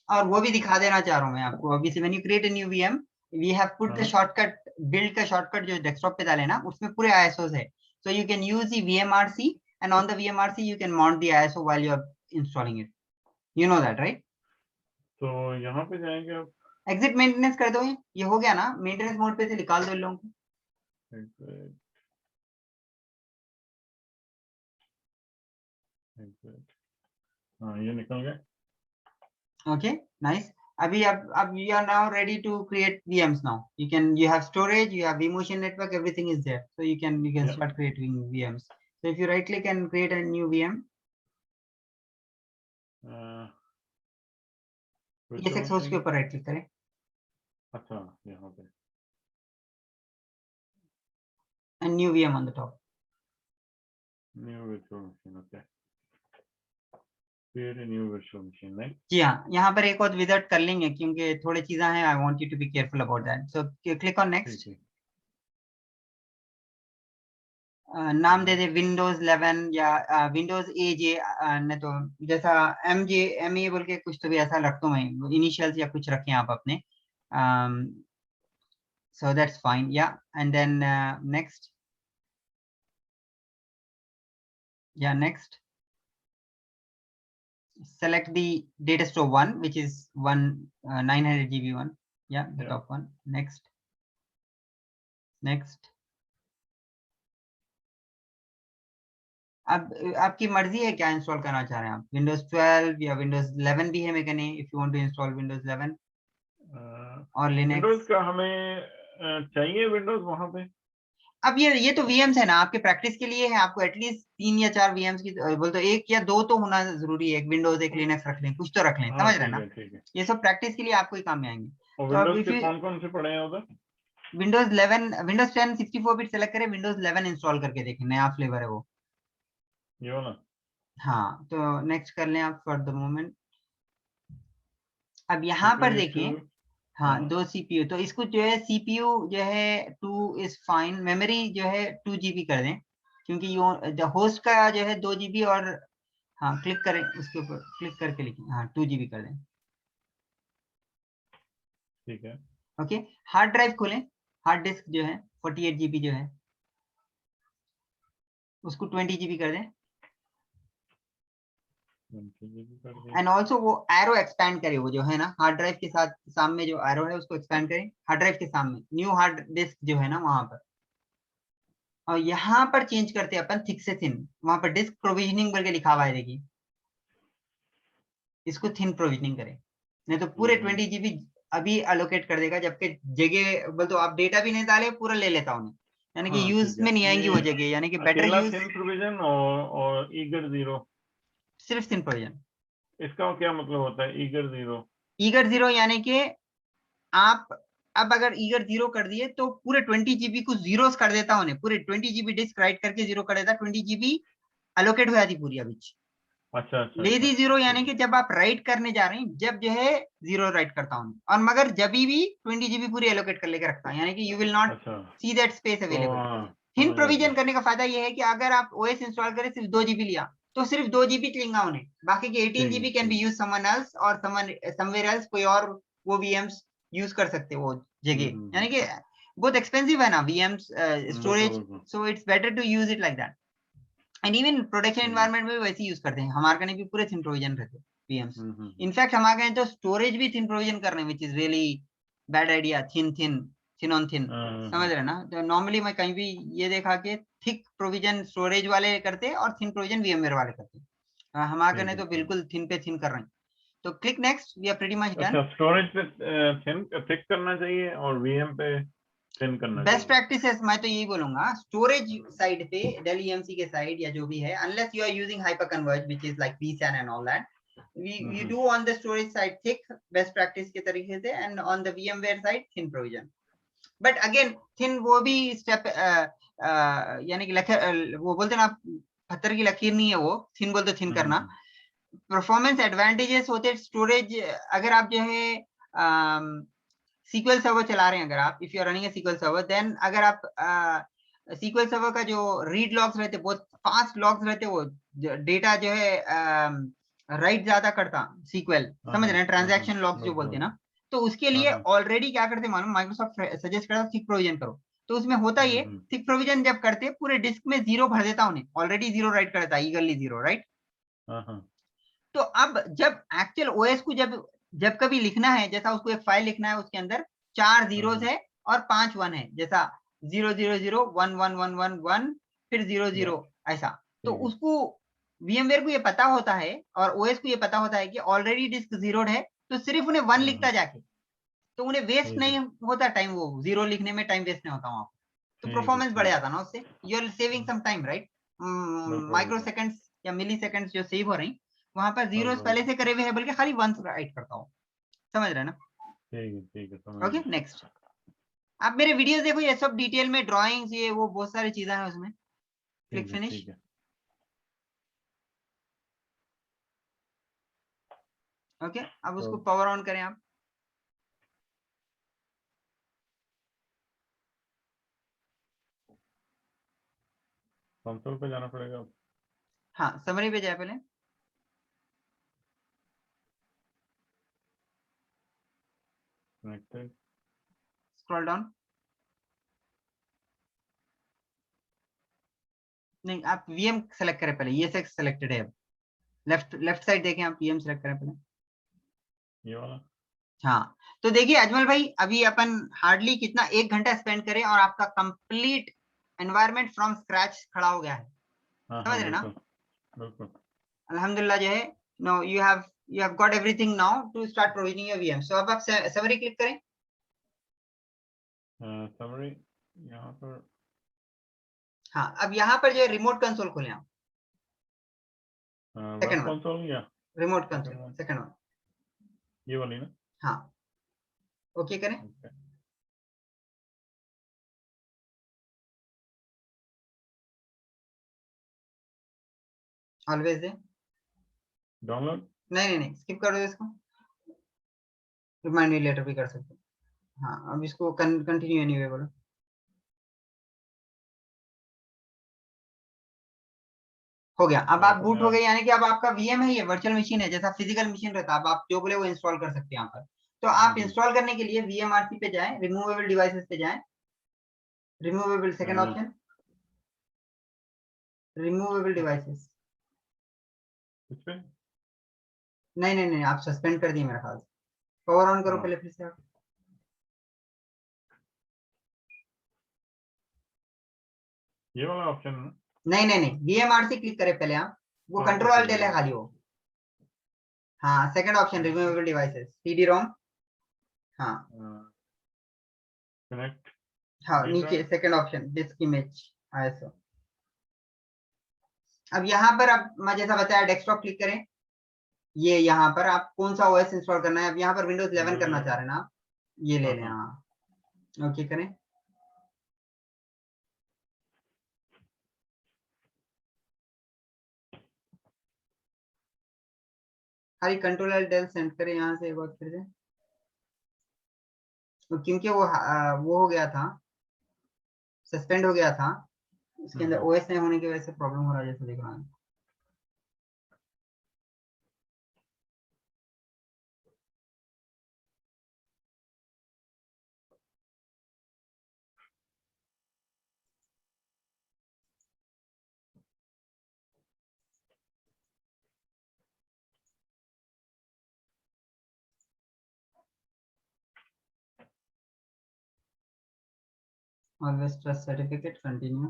[SPEAKER 1] और वो भी दिखा देना चाह रहा हूँ मैं आपको अभी से, when you create a new VM, we have put the
[SPEAKER 2] हाँ
[SPEAKER 1] shortcut, build का shortcut जो डेस्कटॉप पे डाले ना, उसमें पूरे ISOs है, so you can use the VMRC, and on the VMRC you can mount the ISO while you are installing it. You know that, right?
[SPEAKER 2] तो यहाँ पे जाएंगे अब।
[SPEAKER 1] एग्जिट मेंटेनेंस कर दो, ये हो गया ना, मेंटेनेंस मोड पे से निकाल दो इन लोगों को।
[SPEAKER 2] Exit, exit। हाँ ये निकल गए।
[SPEAKER 1] Okay, nice. अभी अब you are now ready to create VMs now. You have storage, you have vMotion network, everything is there. So you can
[SPEAKER 2] या
[SPEAKER 1] start creating VMs. So if you right click and create a new VM, ESX host के ऊपर right click करें,
[SPEAKER 2] अच्छा, यहाँ पे
[SPEAKER 1] and new VM on the top.
[SPEAKER 2] New virtual machine, okay, create a new virtual machine, right?
[SPEAKER 1] जी हाँ, यहाँ पर एक और विजिट कर लेंगे क्योंकि थोड़ी चीजें हैं, I want you to be careful about that. So click on next.
[SPEAKER 2] ठीक है।
[SPEAKER 1] नाम दे दे विंडोज 11 या विंडोज एजे, नहीं तो जैसा ME बोल के कुछ तो भी ऐसा रखता हूँ मैं, इनिशियल्स या कुछ रखें आप अपने। सो दैट्स फाइन, या एंड देन नेक्स्ट, या next, select the data store one, which is 900 GB one, yeah, the top one. Next, next. अब आपकी मर्जी है क्या इंस्टॉल करना चाह रहे हैं आप, विंडोज 12 या विंडोज 11 भी है मेरे if you want to install Windows 11 और लिनक्स।
[SPEAKER 2] विंडोज का हमें चाहिए विंडोज वहां पे।
[SPEAKER 1] अब ये तो VMs है ना, आपके प्रैक्टिस के लिए है, आपको एटलीस्ट 3 या 4 VMs की बोलते, एक या दो तो होना जरूरी है, एक विंडोज एक लिनक्स रख लें, कुछ तो रख लें, समझ रहे हैं ना? ये सब प्रैक्टिस के लिए आपको ही काम में आएंगे।
[SPEAKER 2] तो विंडोज के कौन कौन से पड़े हैं उधर?
[SPEAKER 1] विंडोज 11, विंडोज 10 64 बिट सेलेक्ट करें, विंडोज 11 इंस्टॉल करके देखें, नया फ्लेवर है वो,
[SPEAKER 2] ये वाला।
[SPEAKER 1] हाँ, तो नेक्स्ट कर लें आप फॉर द मोमेंट। अब यहाँ पर देखिए, हाँ, 2 CPU, तो इसको जो है CPU जो है 2 इज फाइन, मेमोरी जो है 2 GB कर दें, क्योंकि होस्ट का जो है 2 GB, और हाँ क्लिक करें उसके ऊपर, क्लिक करके लिखें, हाँ 2 GB कर दें,
[SPEAKER 2] ठीक है।
[SPEAKER 1] ओके। हार्ड ड्राइव खोलें, हार्ड डिस्क जो है 48 GB जो है उसको 20 GB कर दें, एंड ऑल्सो वो एरो एक्सपैंड करे, वो जो है ना हार्ड ड्राइव के साथ सामने जो एरो है उसको एक्सपैंड करें, हार्ड ड्राइव के सामने न्यू हार्ड डिस्क जो है ना वहां पर, और यहाँ पर चेंज करते हैं अपन थिक से थिन, वहां पर डिस्क प्रोविजनिंग करके लिखा हुआ है, देखिए इसको थिन प्रोविजनिंग करें, नहीं तो पूरे 20 GB अभी अलोकेट कर देगा, जबकि जगह बोल तो आप डेटा भी नहीं डाले पूरा ले लेता हूँ, यानी कि यूज में नहीं आएंगी वो जगह, यानी कि बेटर यूज।
[SPEAKER 2] थिन प्रोविजन और ईगर जीरो,
[SPEAKER 1] सिर्फ थिन प्रोविजन।
[SPEAKER 2] इसका क्या मतलब होता है ईगर जीरो?
[SPEAKER 1] ईगर जीरो यानी कि आप अब अगर ईगर जीरो कर दिए तो पूरे 20 GB को जीरोस कर देता उन्हें, पूरे 20 GB डिस्क राइट करके जीरो कर देता, 20 GB अलोकेट हो जाती पूरी अभी।
[SPEAKER 2] अच्छा,
[SPEAKER 1] लेजी जीरो यानी कि जब आप राइट करने जा रहे हैं, जब जो है जीरो राइट करता हूँ, और मगर जब भी 20 GB पूरी एलोकेट कर लेकर रखता है, यानी कि you will not see that space available. Thin provision करने का फायदा यह है कि अगर आप OS इंस्टॉल करें, सिर्फ 2 GB लिया तो सिर्फ 2 GB लेंगा उन्हें, बाकी के 18 GB can be use someone else, और समवेयर एल्स कोई और वो VMs यूज कर सकते वो जगह, यानी कि बहुत एक्सपेंसिव है ना VMs storage, so it's better to use it like that. And even production environment में भी वैसे यूज करते हैं, हमारे कने भी पूरे थिन प्रोविजन रहते हैं VMs। इनफैक्ट हमारे कने तो स्टोरेज भी थिन प्रोविजन कर रहे हैं, which is really bad idea, thin thin thin on thin, समझ रहे ना? तो नॉर्मली मैं कहीं भी ये देखा कि थिक प्रोविजन स्टोरेज वाले करते हैं और थिन प्रोविजन VMware वाले करते हैं, हमारे कने तो बिल्कुल थिन पे थिन कर रहे हैं। तो click next, we are pretty much done.
[SPEAKER 2] अच्छा, स्टोरेज पे थिक करना चाहिए और VM पे थिन करना चाहिए।
[SPEAKER 1] बेस्ट प्रैक्टिसेस मैं तो यही बोलूंगा, स्टोरेज साइड पे डेल EMC के साइड या जो भी है, unless you are using hyper converge which is like vSAN and all that, we do on the storage side thick best practice के तरीके से, and on the VMware side thin provision, but again thin वो भी step यानी कि वो बोलते ना पत्थर की लकीर नहीं है वो, thin बोलते thin करना। परफॉर्मेंस एडवांटेजेस होते स्टोरेज, अगर आप जो है SQL सर्वर चला रहे हैं, अगर आप if you are running a SQL server, then अगर आप SQL सर्वर का जो रीड लॉग्स रहते बहुत फास्ट लॉग्स रहते, वो डेटा जो है राइट ज्यादा करता SQL, समझ रहे हैं, ट्रांजैक्शन लॉग्स जो बोलते हैं ना, तो उसके लिए ऑलरेडी क्या करते मालूम, माइक्रोसॉफ्ट सजेस्ट करता थिक प्रोविजन करो, तो उसमें होता ये थिक प्रोविजन जब करते पूरे डिस्क में जीरो भर देता उन्हें, ऑलरेडी जीरो राइट करता ईगरली जीरो राइट। तो अब जब एक्चुअल OS को जब कभी लिखना है, जैसा उसको एक फाइल लिखना है, उसके अंदर 4 जीरोस है और 5 1 है, जैसा 0 0 0 1 1 1 1 1 फिर 0 0 ऐसा, तो उसको VMware को ये पता होता है और OS को ये पता होता है कि ऑलरेडी डिस्क जीरोड है, तो सिर्फ उन्हें 1 लिखता जाके, तो उन्हें वेस्ट नहीं होता टाइम, वो जीरो लिखने में टाइम वेस्ट नहीं होता वहां, तो परफॉर्मेंस बढ़ जाता ना उससे, you are saving some time right, microseconds या मिली सेकंड्स जो सेव हो रही, वहां पर जीरोस पहले से करे हुए हैं, बल्कि खाली 1 राइट करता हूँ, समझ रहे ना?
[SPEAKER 2] ठीक है
[SPEAKER 1] ओके नेक्स्ट। आप मेरे वीडियोस देखो, ये सब डिटेल में ड्राइंग्स, ये वो बहुत सारी चीजें हैं उसमें। Click finish.
[SPEAKER 2] ठीक है
[SPEAKER 1] ओके, अब उसको
[SPEAKER 2] तो
[SPEAKER 1] पावर ऑन करें आप।
[SPEAKER 2] कंसोल पे जाना पड़ेगा।
[SPEAKER 1] हाँ, समरी पे जाए पहले।
[SPEAKER 2] कनेक्टेड।
[SPEAKER 1] Scroll down. नहीं, आप वीएम सेलेक्ट करें पहले, ये सेलेक्टेड है अब। लेफ्ट साइड देखें आप, वीएम सेलेक्ट करें पहले।
[SPEAKER 2] ये वाला।
[SPEAKER 1] हाँ, तो देखिए अजमल भाई, अभी अपन हार्डली कितना 1 घंटा स्पेंड करें और आपका कंप्लीट एनवायरनमेंट फ्रॉम स्क्रैच खड़ा हो गया है।
[SPEAKER 2] हाँ
[SPEAKER 1] समझ रहे ना?
[SPEAKER 2] बिल्कुल।
[SPEAKER 1] अल्हम्दुलिल्लाह जो है, no you have got everything now to start provisioning your VM. So अब आप समरी क्लिक करें।
[SPEAKER 2] समरी यहाँ पर।
[SPEAKER 1] हाँ, अब यहाँ पर जो है रिमोट कंसोल खोलें आप।
[SPEAKER 2] वेब
[SPEAKER 1] सेकंड वन,
[SPEAKER 2] कंसोल या
[SPEAKER 1] remote
[SPEAKER 2] second
[SPEAKER 1] console,
[SPEAKER 2] one,
[SPEAKER 1] second one.
[SPEAKER 2] ये वाली ना।
[SPEAKER 1] हाँ, ओके करें।
[SPEAKER 2] ओके।
[SPEAKER 1] Always they.
[SPEAKER 2] डाउनलोड।
[SPEAKER 1] नहीं, स्किप कर दो इसको। रिमाइंड मी लेटर भी कर सकते हो। हाँ, अब इसको कंटिन्यू एनीवे बोलो। हो गया। अब आप बूट हो गए, यानी कि अब आपका वीएम है, ये वर्चुअल मशीन है, जैसा फिजिकल मशीन रहता है। अब आप जो बोले वो इंस्टॉल कर सकते हैं यहाँ पर। तो आप इंस्टॉल करने के लिए वीएमआरसी पे जाएं, रिमूवेबल डिवाइसेस पे जाएं। Removable second option, removable devices.
[SPEAKER 2] कुछ पे।
[SPEAKER 1] नहीं, आप सस्पेंड कर दिए मेरे ख्याल से। पावर ऑन करो पहले फिर से आप।
[SPEAKER 2] ये वाला ऑप्शन।
[SPEAKER 1] नहीं, वीएमआरसी क्लिक करें पहले आप। वो कंट्रोल
[SPEAKER 2] ओके
[SPEAKER 1] अल्ट एल है खाली वो। हाँ, second option removable devices, CD ROM. हाँ
[SPEAKER 2] कनेक्ट।
[SPEAKER 1] हाँ, नीचे second option disc image ISO. अब यहाँ पर अब मैं जैसा बताया, डेस्कटॉप क्लिक करें। ये यहाँ पर आप कौन सा ओएस इंस्टॉल करना है, अब यहाँ पर विंडोज 11 करना चाह रहे हैं ना आप, ये ले लें। हाँ, ओके करें। खाली कंट्रोल एल डेल सेंड करें यहाँ से एक बार फिर से। तो क्योंकि वो हो गया था, सस्पेंड हो गया था, इसके अंदर ओएस नहीं होने की वजह से प्रॉब्लम हो रहा है, जैसे देख रहा है। Always trust certificate continue.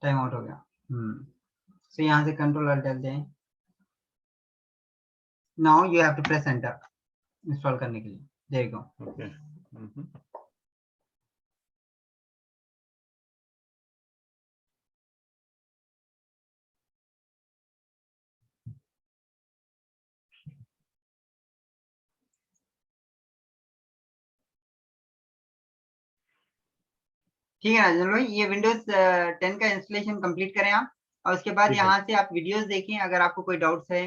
[SPEAKER 1] Time out हो गया। तो यहाँ से कंट्रोल एल डेल दें। Now you have to press enter install करने के लिए। There you go.
[SPEAKER 2] ओके।
[SPEAKER 1] ठीक है ना चलो, ये विंडोज 10 का इंस्टॉलेशन कंप्लीट करें आप। और उसके बाद यहाँ से आप वीडियोस देखें, अगर आपको कोई डाउट्स है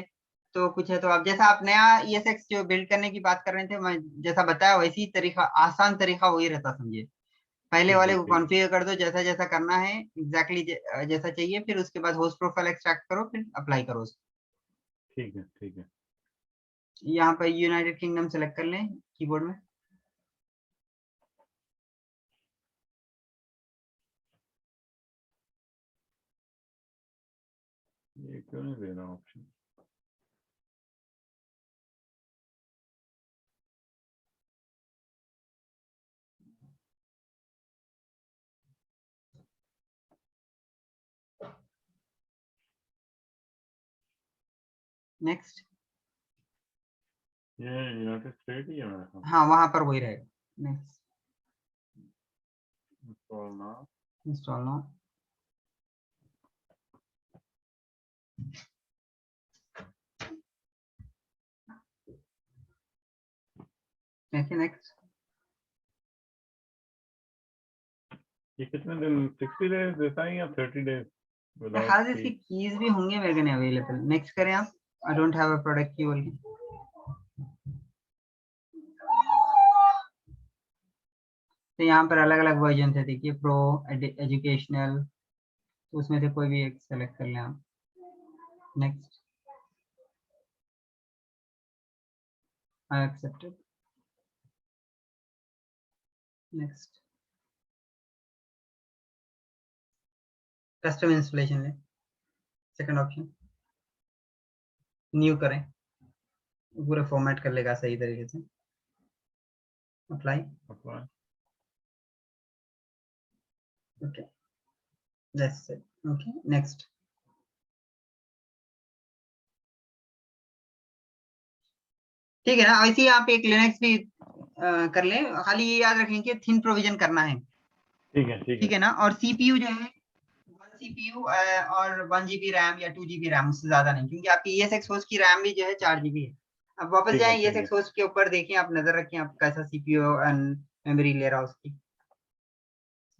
[SPEAKER 1] तो कुछ है तो आप, जैसा आप नया ESX जो बिल्ड करने की बात कर रहे थे, मैं जैसा बताया वैसी तरीका, आसान तरीका वही रहता समझिए। पहले वाले को कॉन्फ़िगर कर दो जैसा जैसा करना है, एग्जैक्टली जैसा चाहिए, फिर उसके बाद होस्ट प्रोफाइल एक्सट्रैक्ट करो, फिर अप्लाई करो उसको।
[SPEAKER 2] ठीक है।
[SPEAKER 1] यहाँ पर यूनाइटेड किंगडम सेलेक्ट कर लें कीबोर्ड में।
[SPEAKER 2] ये क्यों नहीं दे रहा ऑप्शन।
[SPEAKER 1] नेक्स्ट।
[SPEAKER 2] ये यूनाइटेड स्टेट ही है मेरे ख्याल।
[SPEAKER 1] हाँ, वहां पर वही रहेगा। नेक्स्ट।
[SPEAKER 2] इंस्टॉल ना।
[SPEAKER 1] Install no. Okay next.
[SPEAKER 2] ये कितने दिन 60 डेज देता है या 30 डेज विदाउट
[SPEAKER 1] हाँ इसकी कीज भी होंगे मेरे को अवेलेबल। नेक्स्ट करें आप। I don't have a product की बोल के। तो यहाँ पर अलग अलग वर्जन थे, देखिए प्रो, एजुकेशनल, तो उसमें से कोई भी एक सेलेक्ट कर लें आप। Next. I accepted. Next. Custom installation ले, सेकंड ऑप्शन, न्यू करें, पूरा फॉर्मेट कर लेगा सही तरीके से। Apply. Okay that's it. Okay next. ठीक है ना। ऐसे ही आप एक लिनक्स भी कर लें, खाली ये याद रखें कि थिन प्रोविजन करना है। ठीक है ना। और सीपीयू जो है 1 सीपीयू और 1 GB रैम या 2 GB रैम, उससे ज्यादा नहीं, क्योंकि आपकी ESX होस्ट की रैम भी जो है 4 GB है। अब वापस जाएं ESX होस्ट के ऊपर, देखें आप, नजर रखें आप कैसा सीपीयू एंड मेमोरी ले रहा है उसकी।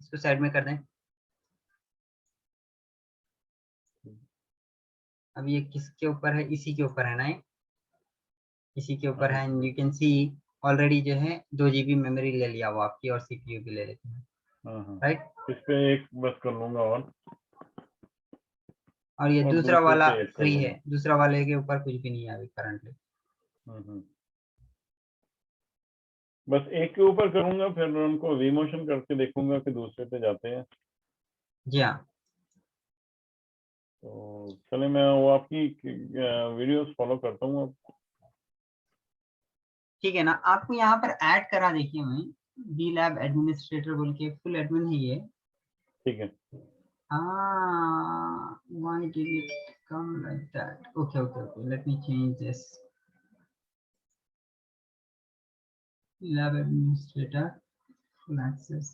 [SPEAKER 1] इसको साइड में कर दें। अब ये किसके ऊपर है? इसी के ऊपर है ना, इसी के ऊपर है। यू कैन सी ऑलरेडी जो है 2 GB मेमोरी ले लिया वो आपकी, और सीपीयू भी ले लेते हैं। राइट।
[SPEAKER 2] इस पे एक बस कर लूंगा
[SPEAKER 1] और ये दूसरा वाला फ्री है, दूसरा वाले के ऊपर कुछ भी नहीं है अभी करंटली।
[SPEAKER 2] बस एक के ऊपर करूंगा, फिर उनको रीमोशन करके देखूंगा कि दूसरे पे जाते हैं।
[SPEAKER 1] जी हाँ।
[SPEAKER 2] तो चले, मैं वो आपकी वीडियोस फॉलो करता हूँ अब।
[SPEAKER 1] ठीक है ना। आपको यहाँ पर ऐड करा, देखिए मैं डी लैब एडमिनिस्ट्रेटर बोल के, फुल एडमिन है ये।
[SPEAKER 2] ठीक है।
[SPEAKER 1] Why did it come like that? Okay, okay, okay. Let me change this. Lab administrator, full access.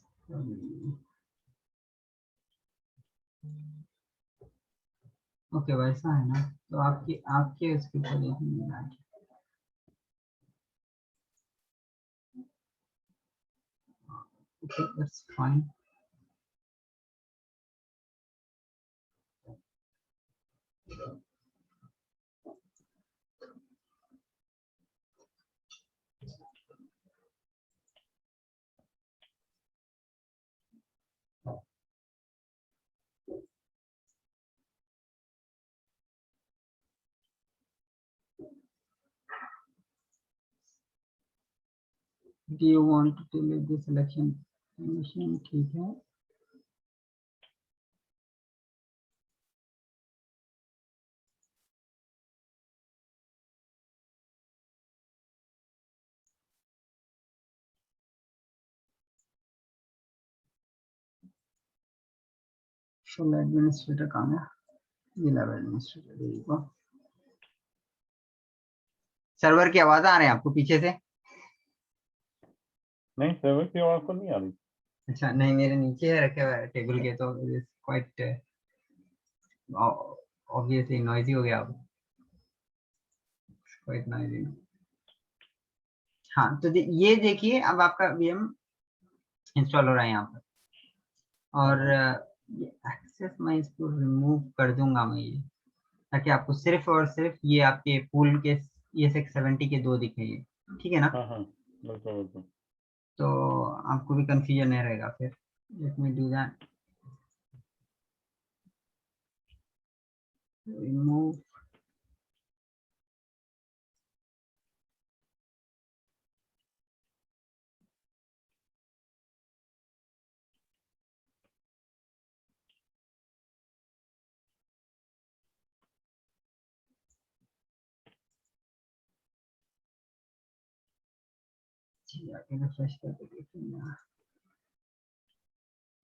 [SPEAKER 1] Okay, वैसा है ना। तो आपके उसके ऊपर देखेंगे। Okay, that's fine. Do you want to delete the selection machine? ठीक है। फुल एडमिनिस्ट्रेटर कहाँ है? ये लैब एडमिनिस्ट्रेटर, देखो। सर्वर की आवाज आ रही है आपको पीछे से?
[SPEAKER 2] नहीं, सर्वर की आवाज तो नहीं आ रही।
[SPEAKER 1] अच्छा, नहीं, मेरे नीचे है रखे हुए टेबल के, तो क्वाइट ऑब्वियसली नॉइजी हो गया। अब क्वाइट नॉइजी। हाँ, तो ये देखिए अब आपका VM इंस्टॉल हो रहा है यहाँ पर। और ये एक्सेस मैं इसको रिमूव कर दूंगा मैं ये, ताकि आपको सिर्फ और सिर्फ ये आपके पूल के ESX70 के 2 दिखे ये। ठीक है ना।
[SPEAKER 2] बिल्कुल।
[SPEAKER 1] तो आपको भी कंफ्यूजन नहीं रहेगा फिर। Let me do that. Remove. Refresh करके देखेंगे।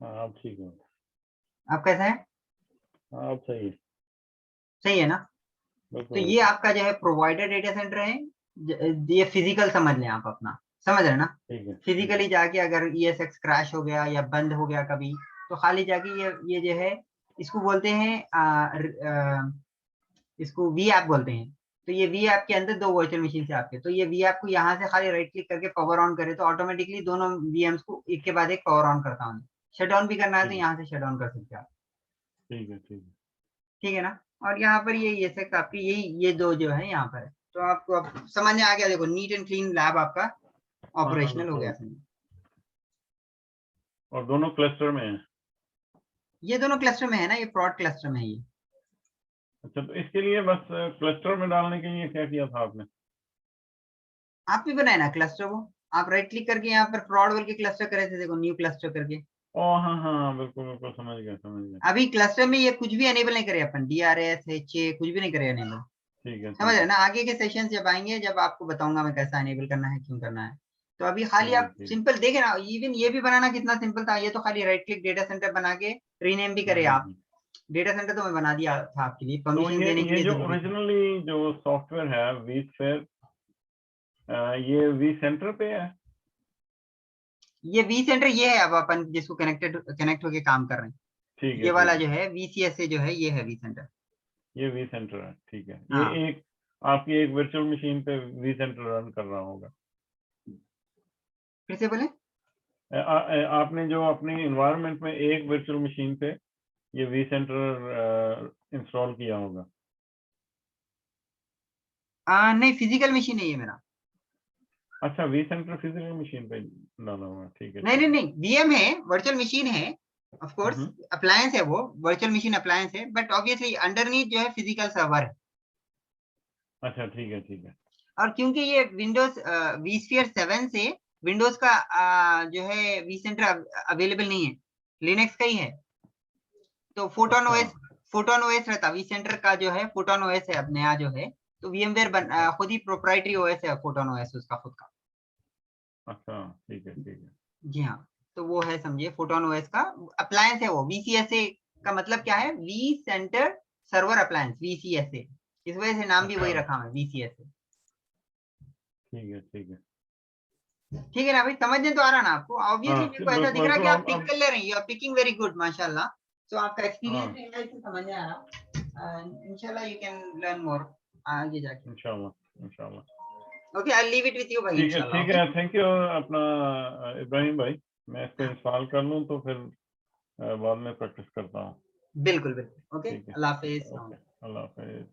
[SPEAKER 2] हाँ, अब ठीक है।
[SPEAKER 1] आप कैसा है?
[SPEAKER 2] हाँ, अब सही है।
[SPEAKER 1] सही है ना। तो ये आपका जो है प्रोवाइडर डेटा सेंटर है। ये फिजिकल समझ लें आप अपना, समझ रहे ना। फिजिकली जाके अगर ESX क्रैश हो गया या बंद हो गया कभी, तो खाली जाके ये जो है, इसको बोलते हैं इसको V ऐप बोलते हैं। तो ये वी ऐप के अंदर 2 वर्चुअल मशीन है आपके, तो ये वी ऐप को यहाँ से खाली राइट क्लिक करके पावर ऑन करे तो ऑटोमेटिकली दोनों वीएम्स को एक के बाद एक पावर ऑन करता हूँ। शट डाउन भी करना है तो यहाँ से शट डाउन कर सकते हैं आप।
[SPEAKER 2] ठीक है, ठीक है।
[SPEAKER 1] ठीक है ना। और यहाँ पर ये सेक्ट आपकी यही ये 2 जो है यहाँ पर है। तो आपको अब समझ में आ गया, देखो नीट एंड क्लीन लैब आपका ऑपरेशनल हो गया।
[SPEAKER 2] और दोनों क्लस्टर में है?
[SPEAKER 1] ये दोनों क्लस्टर में है ना, ये प्रॉड क्लस्टर में है ये।
[SPEAKER 2] अच्छा, तो इसके लिए बस क्लस्टर में डालने के लिए क्या किया था आपने?
[SPEAKER 1] आप भी बनाए ना क्लस्टर, वो आप राइट क्लिक करके यहाँ पर प्रॉड बोल के क्लस्टर करे थे, देखो न्यू क्लस्टर करके।
[SPEAKER 2] ओ हाँ हाँ, बिल्कुल बिल्कुल, समझ गया समझ गया।
[SPEAKER 1] अभी क्लस्टर में ये कुछ भी एनेबल नहीं करे अपन, DRS HA कुछ भी नहीं करे एनेबल।
[SPEAKER 2] ठीक है,
[SPEAKER 1] समझ
[SPEAKER 2] ठीक
[SPEAKER 1] रहे
[SPEAKER 2] है,
[SPEAKER 1] ना, आगे के सेशन जब आएंगे जब आपको बताऊंगा मैं कैसा एनेबल करना है, क्यों करना है। तो अभी खाली
[SPEAKER 2] ठीक है,
[SPEAKER 1] आप
[SPEAKER 2] ठीक है।
[SPEAKER 1] सिंपल देखे ना, इवन ये भी बनाना कितना सिंपल था, ये तो खाली राइट क्लिक डेटा सेंटर बना के रीनेम भी करे आप। डेटा सेंटर तो मैं बना दिया था आपके लिए,
[SPEAKER 2] तो
[SPEAKER 1] परमिशन देने के
[SPEAKER 2] ये
[SPEAKER 1] लिए
[SPEAKER 2] जो
[SPEAKER 1] जरूरी था।
[SPEAKER 2] ओरिजिनली जो सॉफ्टवेयर है वीस्फेयर, ये वी सेंटर पे है?
[SPEAKER 1] ये वी सेंटर ये है, अब अपन जिसको कनेक्ट होके काम कर रहे हैं।
[SPEAKER 2] ठीक है,
[SPEAKER 1] ये वाला
[SPEAKER 2] ठीक है।
[SPEAKER 1] जो है VCS से जो है ये है वी सेंटर।
[SPEAKER 2] ये वी सेंटर है, ठीक है। ये
[SPEAKER 1] हाँ
[SPEAKER 2] एक आपकी एक वर्चुअल मशीन पे वी सेंटर रन कर रहा होगा।
[SPEAKER 1] फिर से बोले।
[SPEAKER 2] आपने जो अपनी इन्वायरमेंट में एक वर्चुअल मशीन पे ये वी सेंटर इंस्टॉल किया होगा।
[SPEAKER 1] नहीं फिजिकल मशीन है ये मेरा।
[SPEAKER 2] अच्छा, वी सेंटर फिजिकल मशीन पे डाला हुआ, ठीक है,
[SPEAKER 1] नहीं
[SPEAKER 2] ठीक
[SPEAKER 1] नहीं
[SPEAKER 2] है।
[SPEAKER 1] नहीं, VM है, वर्चुअल मशीन है। ऑफ कोर्स अप्लायंस है वो, वर्चुअल मशीन अप्लायंस है, बट ऑब्वियसली अंडरनीथ जो है फिजिकल सर्वर है।
[SPEAKER 2] अच्छा, ठीक है, ठीक है।
[SPEAKER 1] और क्योंकि ये विंडोज vSphere 7 से विंडोज का जो है वी सेंटर अवेलेबल नहीं है, लिनक्स का ही है। तो
[SPEAKER 2] अच्छा,
[SPEAKER 1] फोटोन ओएस रहता, वी सेंटर का जो है फोटोन ओएस है अब नया जो है। तो VMware खुद ही प्रोप्राइटरी ओएस है फोटोन ओएस उसका खुद का।
[SPEAKER 2] अच्छा, ठीक है, ठीक है।
[SPEAKER 1] जी हाँ, तो वो है समझिए फोटोन ओएस का अप्लायंस है वो। VCSA का मतलब क्या है, vCenter server appliance, VCSA। इस वजह से नाम भी वही
[SPEAKER 2] अच्छा,
[SPEAKER 1] रखा है VCSA।
[SPEAKER 2] ठीक है, ठीक है।
[SPEAKER 1] ठीक है ना भाई, समझने तो आ रहा ना आपको, ऑब्वियसली
[SPEAKER 2] हाँ,
[SPEAKER 1] मेरे को ऐसा दिख
[SPEAKER 2] बिल्कुल
[SPEAKER 1] रहा है
[SPEAKER 2] बिल्कुल।
[SPEAKER 1] कि आप पिक
[SPEAKER 2] अब
[SPEAKER 1] कर ले रहे हैं, you are picking very good माशाल्लाह। तो आपका
[SPEAKER 2] हाँ,
[SPEAKER 1] एक्सपीरियंस है समझ में आ रहा, इंशाल्लाह यू कैन लर्न मोर आगे जाके।
[SPEAKER 2] इंशाल्लाह इंशाल्लाह।
[SPEAKER 1] Okay I leave it with you भाई,
[SPEAKER 2] ठीक है,
[SPEAKER 1] इंशाल्लाह।
[SPEAKER 2] ठीक
[SPEAKER 1] ओके
[SPEAKER 2] है, थैंक यू अपना इब्राहिम भाई। मैं इसको इंस्टॉल कर लूँ तो फिर बाद में प्रैक्टिस करता हूँ।
[SPEAKER 1] बिल्कुल बिल्कुल, ओके
[SPEAKER 2] ठीक है,
[SPEAKER 1] अल्लाह
[SPEAKER 2] ठीक है,
[SPEAKER 1] हाफिज।
[SPEAKER 2] ओके, अल्लाह हाफिज।